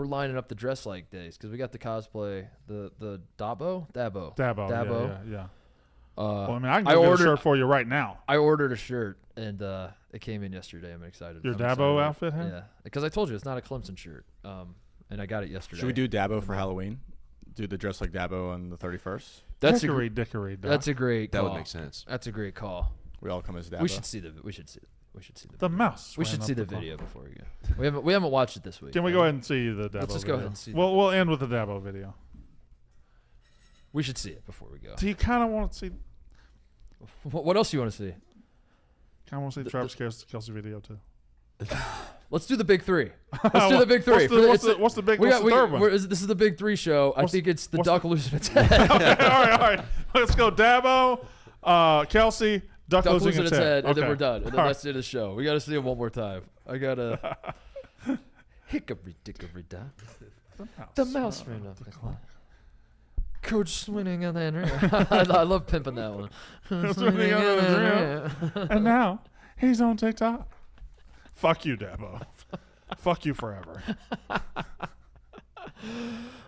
lining up the dress like days because we got the cosplay, the Dabo. Yeah. Well, I mean, I can go get a ordered shirt for you right now. I ordered a shirt and it came in yesterday. I'm excited. Your I'm Dabo excited. outfit, huh? Yeah, because I told you it's not a Clemson shirt. And I got it yesterday. Should we do Dabo for Halloween? do the dress like Dabo on the 31st. That's Dickory. That's a great call. That would make sense. That's a great call. We all come as Dabo. We should see the The mouse. We should see the video before we go. We haven't watched it this week. Can we go ahead and see the Dabo video? Let's just go ahead and see. We'll end with the Dabo video. We should see it before we go. Do you kind of want to see? What else do you want to see? Kind of want to see the Travis Kelce video too. Let's do the big three. Let's do the big three. What's the third one? This is the big three show. I think it's the duck losing its head. Okay, all right. Let's go Dabo, Kelce, duck losing its head. And then we're done. And then that's the end of the show. We got to see it one more time. I got to... Hickory dickory dock. The mouse ran up the clock. Coach Swinning and then I love pimping that one. And now he's on TikTok. Fuck you, Dabo. Fuck you forever.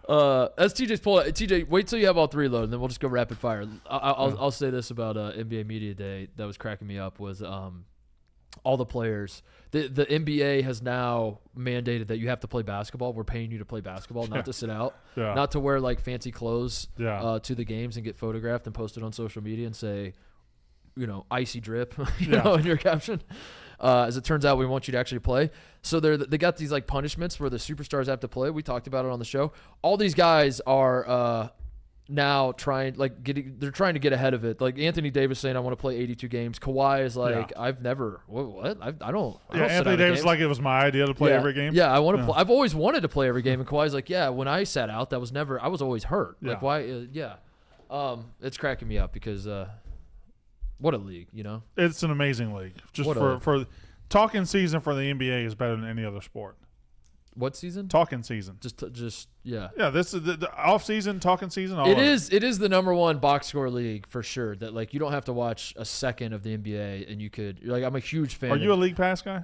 As TJ's pull, TJ, wait till you have all three loaded, and then we'll just go rapid fire. I'll say this about NBA Media Day that was cracking me up was all the players. The NBA has now mandated that you have to play basketball. We're paying you to play basketball, not to sit out, not to wear like fancy clothes to the games and get photographed and posted on social media and say, icy drip, in your caption. As it turns out, we want you to actually play. So they got these like punishments where the superstars have to play. We talked about it on the show. All these guys are now trying to get ahead of it. Like Anthony Davis saying, "I want to play 82 games." Kawhi is like, "I've never what? I don't." Anthony Davis like it was my idea to play every game. Yeah, I want to play. I've always wanted to play every game, and Kawhi's like, "Yeah, when I sat out, that was never. I was always hurt. Like why? It's cracking me up because." What a league, It's an amazing league. Just for talking season for the NBA is better than any other sport. What season? Talking season. Just yeah. Yeah, this is the off season, talking season. It is the number one box score league for sure. That like you don't have to watch a second of the NBA and you're like I'm a huge fan. Are you a League Pass guy?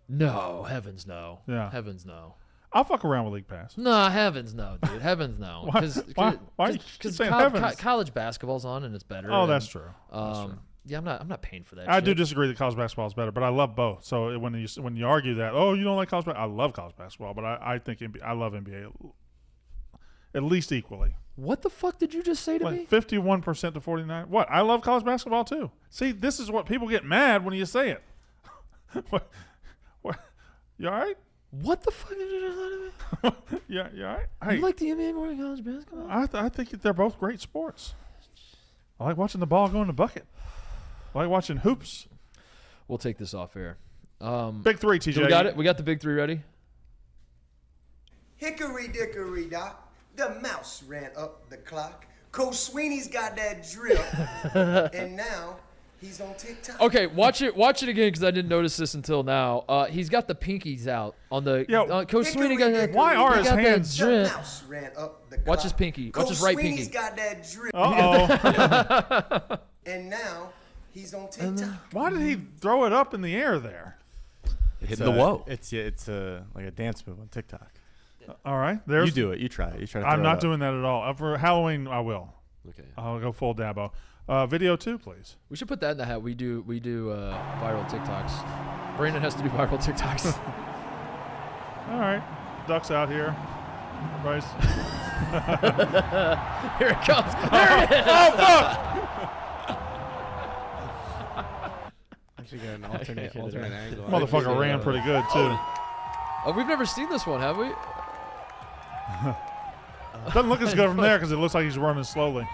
No, heavens no. Yeah, heavens no. I'll fuck around with League Pass. Nah, heavens no, dude. Heavens no. Why? Because heavens? College basketball's on and it's better. Oh, that's true. Yeah, I'm not paying for that. I do disagree that college basketball is better, but I love both. So when you argue that, you don't like college basketball, I love college basketball, but I think I love NBA at least equally. What the fuck did you just say to me? 51% to 49%. What? I love college basketball too. See, this is what people get mad when you say it. What? You all right? What the fuck did you just say to me? Yeah, you all right? Hey, you like the NBA more than college basketball? I think they're both great sports. I like watching the ball go in the bucket. I like watching hoops. We'll take this off air. Big three, TJ. We got it. We got the big three ready. Hickory dickory dock, the mouse ran up the clock. Coach Sweeney's got that drip, and now he's on TikTok. Okay, watch it again because I didn't notice this until now. He's got the pinkies out on the. Coach Sweeney got that. Why are his hands? The mouse ran up the clock. Watch his pinky. Watch his right pinky. Coach Sweeney's got that drip. Uh-oh. And now he's on TikTok. Why did he throw it up in the air there? Hitting the whoa. It's like a dance move on TikTok. All right, you do it. You try it. You try to. I'm not doing that at all. For Halloween, I will. Okay. I'll go full Dabo. Video 2, please. We should put that in the hat. We do viral TikToks. Brandon has to do viral TikToks. All right, ducks out here. Bryce. Here it comes. There it is. Oh fuck! Actually got an alternate angle. Motherfucker ran pretty good too. Oh, we've never seen this one, have we? Doesn't look as good from there because it looks like he's running slowly.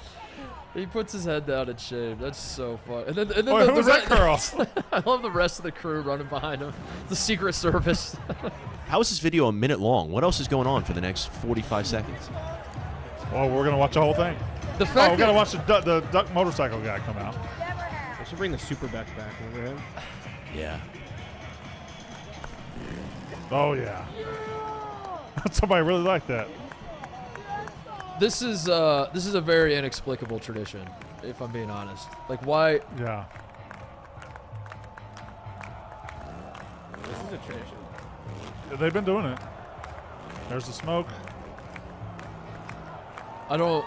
He puts his head down in shame. That's so fun. And then Who's that girl? I love the rest of the crew running behind him. The Secret Service. How is this video a minute long? What else is going on for the next 45 seconds? Well, we're gonna watch the whole thing. The fact we gotta watch the duck motorcycle guy come out. They should bring the Superback back. Remember him? Yeah. Oh yeah. Somebody really liked that. This is a very inexplicable tradition, if I'm being honest. Like why? Yeah. This is a tradition. They've been doing it. There's the smoke. I don't.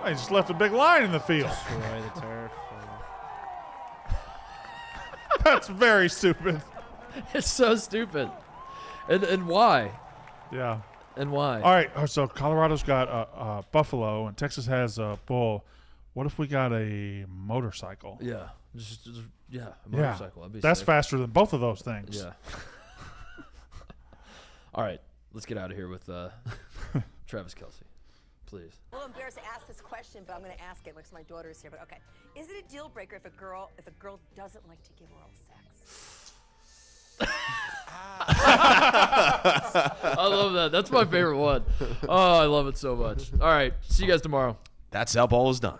He just left a big line in the field. Destroy the turf. That's very stupid. It's so stupid. And why? Yeah. And why? All right. So Colorado's got buffalo, and Texas has a bull. What if we got a motorcycle? Yeah. Just a motorcycle. That'd be That's sick. faster than both of those things. Yeah. All right. Let's get out of here with Travis Kelce. Please. I'm a little embarrassed to ask this question, but I'm going to ask it because my daughter's here. But okay, is it a deal breaker if a girl doesn't like to give oral sex? I love that. That's my favorite one. Oh, I love it so much. All right. See you guys tomorrow. That's how ball is done.